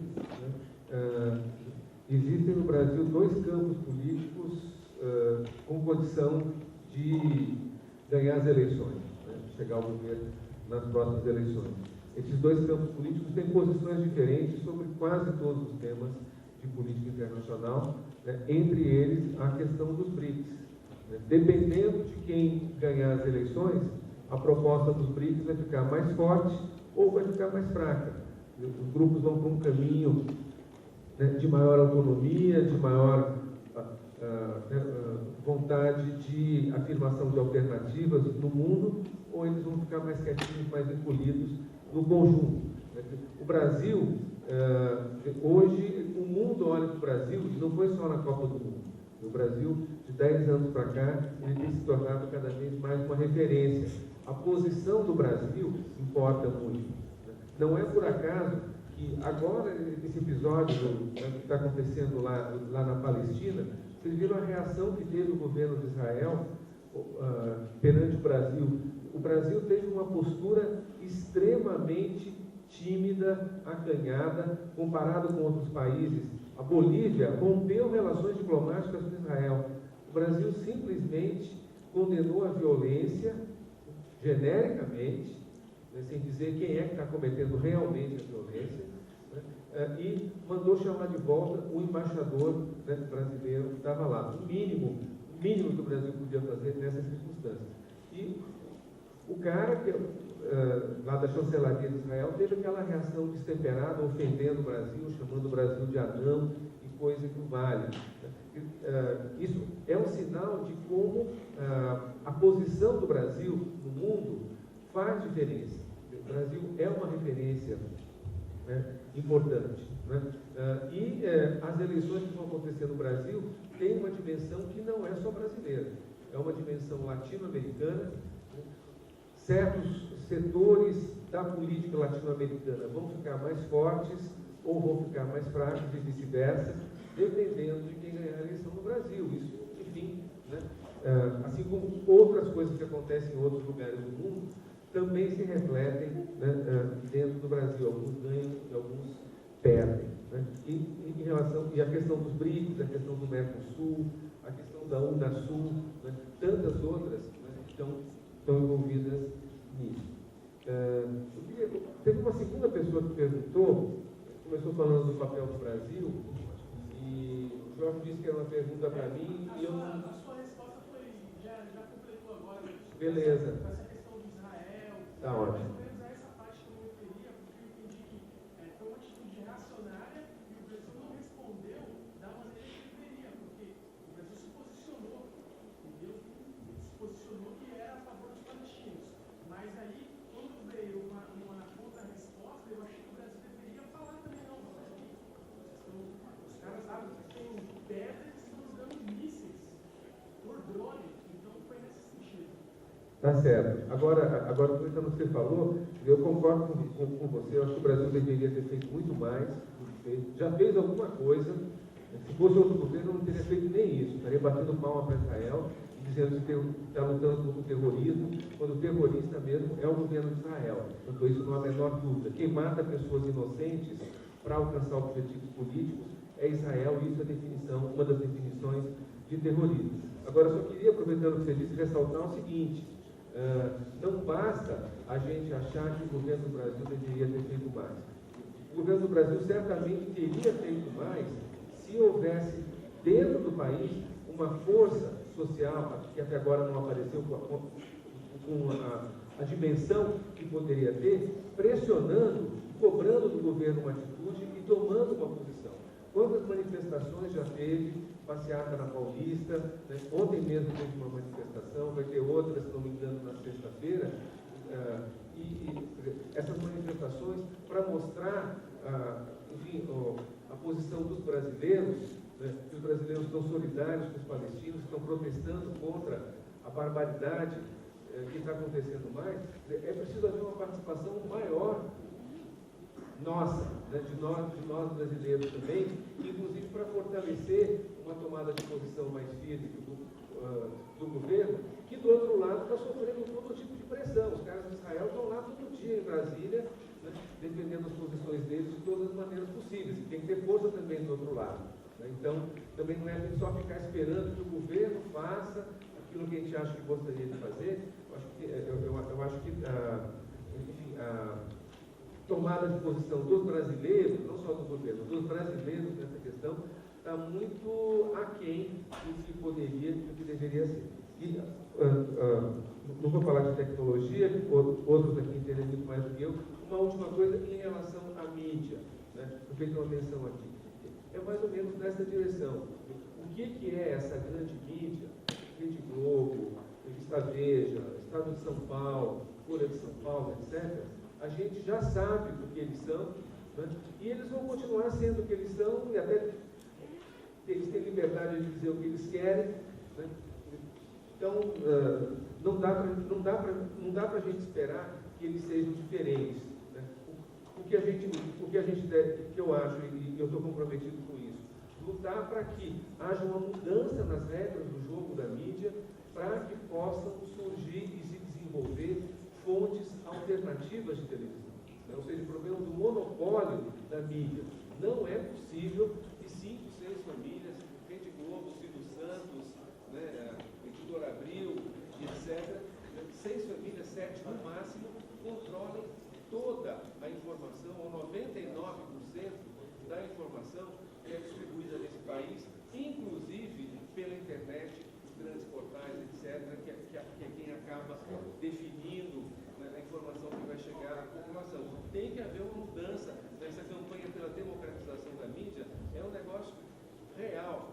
Existem no Brasil 2 campos políticos com condição de ganhar as eleições, chegar ao governo nas próximas eleições. Esses 2 campos políticos têm posições diferentes sobre quase todos os temas de política internacional, entre eles a questão dos BRICS. Dependendo de quem ganhar as eleições, a proposta dos BRICS vai ficar mais forte ou vai ficar mais fraca. Os grupos vão para um caminho de maior autonomia, de maior vontade de afirmação de alternativas no mundo, ou eles vão ficar mais quietinhos, mais encolhidos no conjunto. O Brasil, hoje, o mundo olha para o Brasil, não foi só na Copa do Mundo. O Brasil, de 10 anos para cá, ele tem se tornado cada vez mais uma referência. A posição do Brasil importa muito. Não é por acaso que agora, esse episódio que está acontecendo lá na Palestina, vocês viram a reação que teve o governo de Israel perante o Brasil. O Brasil teve uma postura extremamente tímida, acanhada, comparado com outros países. A Bolívia rompeu relações diplomáticas com Israel. O Brasil simplesmente condenou a violência genericamente, sem dizer quem é que está cometendo realmente a violência, e mandou chamar de volta o embaixador brasileiro que estava lá. O mínimo que o Brasil podia fazer nessas circunstâncias. E o cara, lá da chancelaria de Israel, teve aquela reação destemperada, ofendendo o Brasil, chamando o Brasil de anão e coisa que não vale. Isso é um sinal de como a posição do Brasil no mundo faz diferença. O Brasil é uma referência importante. E as eleições que vão acontecer no Brasil têm uma dimensão que não é só brasileira, é uma dimensão latino-americana. Certos setores da política latino-americana vão ficar mais fortes ou vão ficar mais fracos e vice-versa, dependendo de quem ganhar a eleição no Brasil. Isso, enfim, assim como outras coisas que acontecem em outros lugares do mundo, também se refletem dentro do Brasil. Alguns ganham e alguns perdem. E a questão dos BRICS, a questão do Mercosul, a questão da Unasul, tantas outras estão envolvidas nisso. Teve uma segunda pessoa que perguntou, começou falando do papel do Brasil, e o Jorge disse que era uma pergunta para mim, e eu não... A sua resposta foi, já completou agora. Beleza. Essa questão de Israel. Tá ótimo. Essa parte que eu me referia, porque eu entendi que foi uma atitude reacionária e o Brasil não respondeu da maneira que deveria, porque o Brasil se posicionou, entendeu? Se posicionou que era a favor dos palestinos. Mas aí, quando veio uma contra-resposta, eu achei que o Brasil deveria falar também, não, os caras sabem que tem pedras e estão usando mísseis por drone, então foi nesse sentido. Tá certo. Agora, aproveitando o que você falou, eu concordo com você. Eu acho que o Brasil deveria ter feito muito mais. Já fez alguma coisa. Se fosse outro governo, não teria feito nem isso. Estaria batendo palma para Israel e dizendo que está lutando contra o terrorismo, quando o terrorista mesmo é o governo de Israel. Então, isso não há a menor dúvida. Quem mata pessoas inocentes para alcançar objetivos políticos é Israel, e isso é uma das definições de terrorismo. Agora, eu só queria, aproveitando o que você disse, ressaltar o seguinte: não basta a gente achar que o governo do Brasil deveria ter feito mais. O governo do Brasil certamente teria feito mais se houvesse dentro do país uma força social, que até agora não apareceu com a dimensão que poderia ter, pressionando, cobrando do governo uma atitude e tomando uma posição. Quantas manifestações já teve? Passeata na Paulista, ontem mesmo teve uma manifestação, vai ter outra, se não me engano, na sexta-feira, e essas manifestações para mostrar, enfim, a posição dos brasileiros, que os brasileiros estão solidários com os palestinos, estão protestando contra a barbaridade que está acontecendo mais. É preciso haver uma participação maior nossa, de nós brasileiros também, inclusive para fortalecer uma tomada de posição mais firme do governo, que do outro lado está sofrendo todo tipo de pressão. Os caras de Israel estão lá todo dia em Brasília, defendendo as posições deles de todas as maneiras possíveis. Tem que ter força também do outro lado. Então, também não é só ficar esperando que o governo faça aquilo que a gente acha que gostaria de fazer. Eu acho que a tomada de posição dos brasileiros, não só do governo, dos brasileiros nessa questão, está muito aquém do que poderia e do que deveria ser. E, não vou falar de tecnologia, outros aqui entendem muito mais do que eu. Uma última coisa em relação à mídia, eu fiz uma menção aqui. é mais ou menos nessa direção. O que é essa grande mídia? Rede Globo, Revista Veja, Estado de São Paulo, Folha de São Paulo, etc. A gente já sabe do que eles são, né? E eles vão continuar sendo o que eles são, e até eles têm liberdade de dizer o que eles querem, né? Então, não dá para a gente esperar que eles sejam diferentes, né? O que eu acho, e eu estou comprometido com isso, lutar para que haja uma mudança nas regras do jogo da mídia, para que possam surgir e se desenvolver fontes alternativas de televisão. Ou seja, o problema do monopólio da mídia não é possível que 5, 6 famílias, Rede Globo, Silvio Santos, né, Editor Abril, etc., 6 famílias, 7 no máximo, controlem toda a informação, ou 99% da informação que é distribuída nesse país, inclusive pela internet, os grandes portais, etc., que é quem acaba definindo, né, a informação que vai chegar à população. Tem que haver uma mudança. Essa campanha pela democratização da mídia é um negócio real.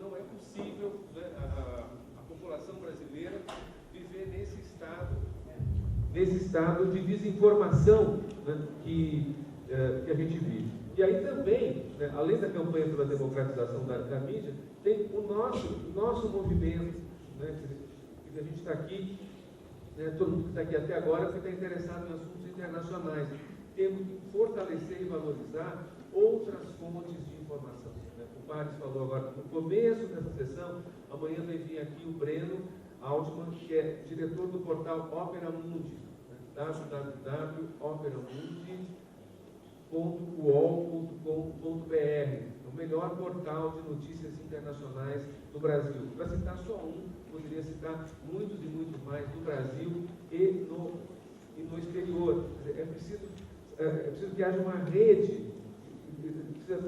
Não é possível, né, a população brasileira viver nesse estado de desinformação, né, que a gente vive. E aí também, né, além da campanha pela democratização da mídia, tem o nosso movimento, né, que a gente está aqui, né, todo mundo que está aqui até agora porque está interessado em assuntos internacionais. Temos que fortalecer e valorizar outras fontes de informação. Né? O Paris falou agora no começo dessa sessão, amanhã vai vir aqui o Breno Altman, que é diretor do portal Opera Mundi, né? www.operamundi.uol.com.br, o melhor portal de notícias internacionais do Brasil. Para citar só um, poderia citar muitos e muitos mais no Brasil e no exterior. É preciso que haja uma rede,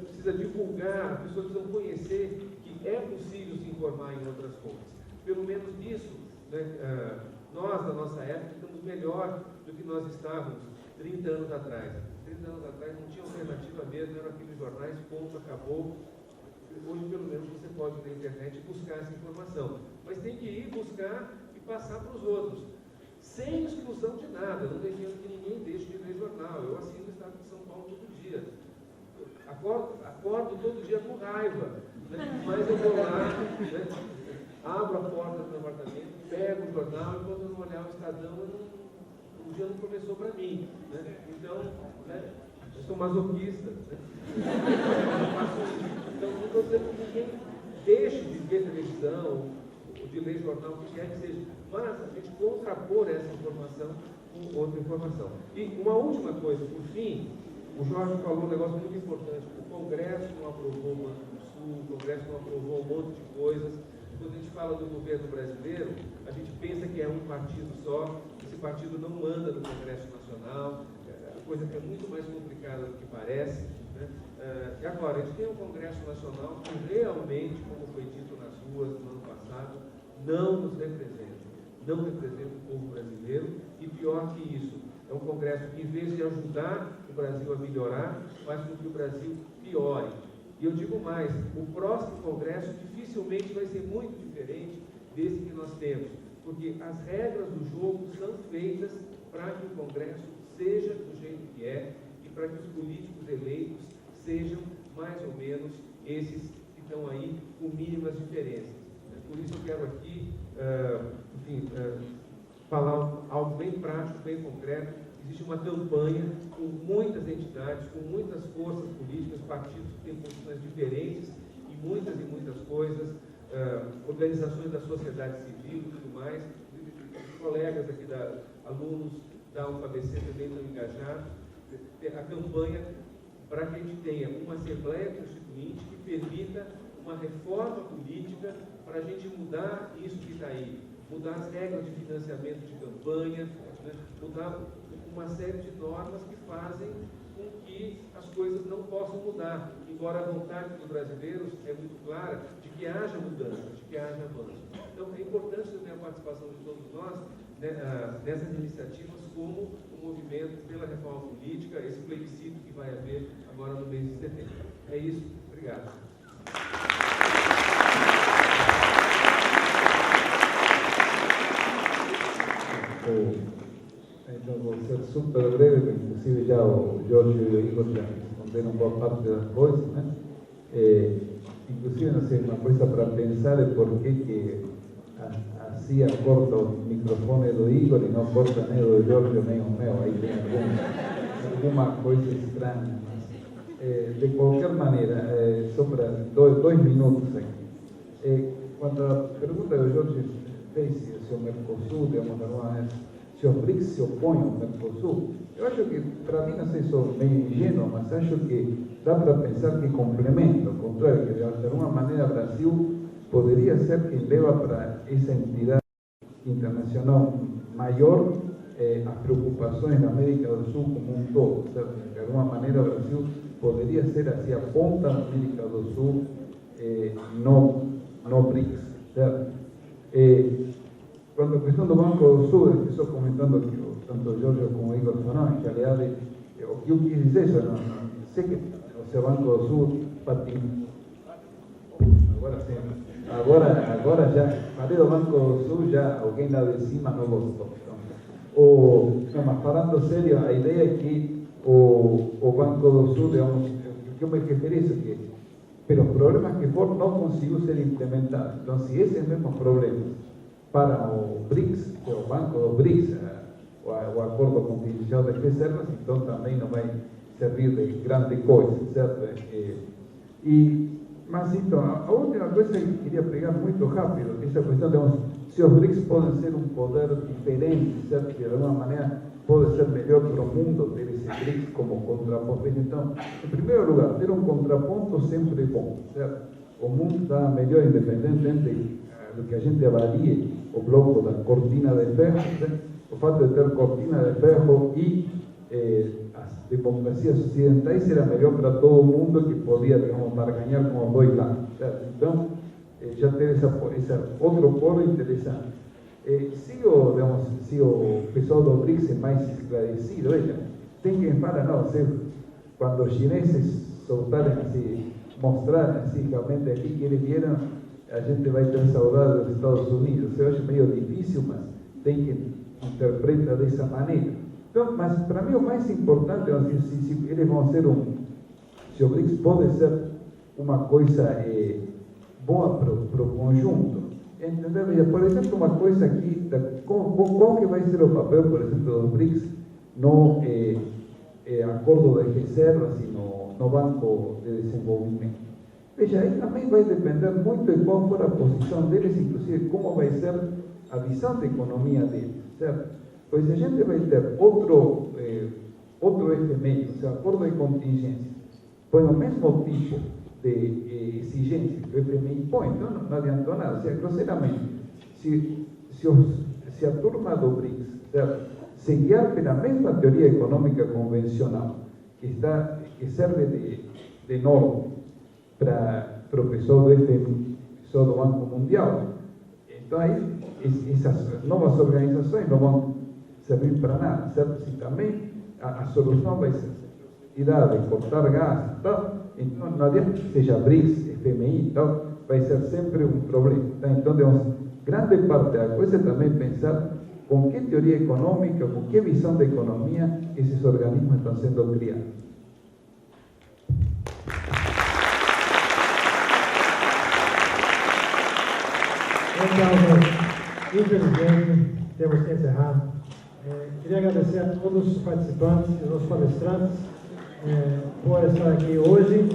precisa divulgar, as pessoas precisam conhecer que é possível se informar em outras fontes. Pelo menos nisso, né, nós, da nossa época, estamos melhor do que nós estávamos 30 anos atrás. 30 anos atrás não tinha alternativa mesmo, eram aqueles jornais, ponto, acabou. Hoje, pelo menos, você pode na internet buscar essa informação. Mas tem que ir buscar e passar para os outros. Sem exclusão de nada. Não defendo que ninguém deixe de ler jornal. Eu assino o Estado de São Paulo todo dia. Acordo todo dia com raiva. Né? Mas eu vou lá, né? Abro a porta do meu apartamento, pego o jornal e quando eu não olhar o Estadão, o dia não começou para mim. Né? Então, né? Eu sou masoquista. Né? Então, não estou dizendo que ninguém deixe de ver televisão, ou de ler jornal, o que quer que seja. Mas a gente contrapor essa informação com outra informação. E uma última coisa, por fim, o Jorge falou um negócio muito importante. O Congresso não aprovou o Banco do Sul, o Congresso não aprovou um monte de coisas. Quando a gente fala do governo brasileiro, a gente pensa que é um partido só, esse partido não manda no Congresso Nacional, a coisa que é muito mais complicada do que parece. Né? E agora, a gente tem um Congresso Nacional que realmente, como foi dito nas ruas no ano passado, não nos representa. Não representa o povo brasileiro e, pior que isso, é um Congresso que, em vez de ajudar o Brasil a melhorar, faz com que o Brasil piore. E eu digo mais, o próximo Congresso dificilmente vai ser muito diferente desse que nós temos, porque as regras do jogo são feitas para que o Congresso seja do jeito que é e para que os políticos eleitos sejam mais ou menos esses que estão aí com mínimas diferenças. Por isso eu quero aqui, falar algo bem prático, bem concreto. Existe uma campanha com muitas entidades, com muitas forças políticas, partidos que têm posições diferentes e muitas coisas, organizações da sociedade civil e tudo mais. Os colegas aqui, alunos da UFABC também estão engajados. A campanha para que a gente tenha uma Assembleia Constituinte que permita uma reforma política para a gente mudar isso que está aí, mudar as regras de financiamento de campanha, né? Mudar uma série de normas que fazem com que as coisas não possam mudar, embora a vontade dos brasileiros é muito clara de que haja mudança, de que haja avanço. Então, é importante também a participação de todos nós dessas iniciativas, como o movimento pela reforma política, esse plebiscito que vai haver agora no mês de setembro. É isso. Obrigado. Então, vou ser super breve, porque inclusive já o Jorge e o Igor já responderam boa parte das coisas, né? Inclusive, não sei, uma coisa para pensar é por que a CIA corta o microfone do Igor e não corta nem o do Jorge nem o meu. Aí tem alguma coisa estranha. Mas, de qualquer maneira, só para 2 minutos aqui. Quando a pergunta do Jorge fez se o Mercosul, de alguma maneira, se os BRICS se opõem ao Mercosul, eu acho que, para mim, não sei se sou meio ingênuo, mas acho que dá para pensar que complementa, ao contrário, que de alguma maneira o Brasil poderia ser quem leva para essa entidade internacional maior as preocupações da América do Sul como um todo, certo? De alguma maneira o Brasil poderia ser assim a ponta da América do Sul no BRICS, certo? Quando a questão do Banco do Sul, eu estou comentando que tanto o Jorge como o Igor falaram, que aliás, o que eu quis dizer isso, não sei que o Banco do Sul patina. Agora sim. Agora já, falei do Banco do Sul, já alguém lá de cima não gostou. Então, mas falando sério, a ideia é que o Banco do Sul, digamos, o que eu me referi é que, pero os problemas que for não conseguiu ser implementado. Então, se esses mesmos problemas para o BRICS, que é o Banco do BRICS, o Acordo Contingencial das Reservas, então também não vai servir de grande coisa, certo? Mas então, a última coisa que eu queria pegar muito rápido, essa questão de se os BRICS podem ser um poder diferente, certo? Que de alguma maneira pode ser melhor para o mundo ter esse BRICS como contraponto. Então, em primeiro lugar, ter um contraponto sempre é bom, certo? O mundo está melhor independentemente do que a gente avalie o bloco da cortina de ferro, né? O fato de ter cortina de ferro e as democracias ocidentais era melhor para todo mundo que podia, digamos, para ganhar com os dois lados, certo? Então, já tem esse outro polo interessante. Se o pessoal do BRICS é mais esclarecido, veja, tem quem fala, não, quando os chineses soltarem assim, mostrarem assim, realmente aqui que eles vieram, a gente vai ter saudade dos Estados Unidos. Eu acho meio difícil, mas tem que interpretar dessa maneira. Então, mas para mim o mais importante é se eles vão ser se o BRICS pode ser uma coisa boa para o conjunto. Entendeu? Por exemplo, uma coisa aqui, qual que vai ser o papel, por exemplo, do BRICS no acordo de reservas e no Banco de Desenvolvimento? Veja, aí também vai depender muito de qual for a posição deles, inclusive como vai ser a visão da economia deles, certo? Pois a gente vai ter outro FMI, o acordo de contingência, põe o mesmo tipo de exigência que o FMI põe, então não adiantou nada. Grosseiramente, se a turma do BRICS, certo, se guiar pela mesma teoria econômica convencional, que serve de norma para o pessoal do FMI, pessoal do Banco Mundial, então aí essas novas organizações não vão servir para nada, certo? Se também a solução vai ser de cortar gás e tal, então não adianta que seja BRICS, FMI e tal, vai ser sempre um problema. Tá? Então, grande parte da coisa é também pensar com que teoria econômica, com que visão da economia esses organismos estão sendo criados. Então, infelizmente, temos que encerrar. Queria agradecer a todos os participantes e os palestrantes por estar aqui hoje.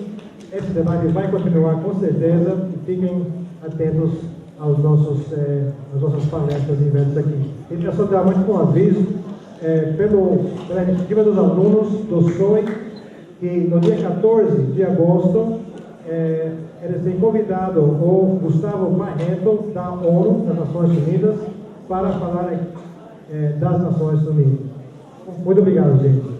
Esse debate vai continuar com certeza e fiquem atentos aos às nossas palestras e eventos aqui. Queria só dar muito um aviso pela iniciativa dos alunos do SOI, que no dia 14 de agosto eles têm convidado o Gustavo Barreto, da ONU, das Nações Unidas, para falar das Nações Unidas. Muito obrigado, gente.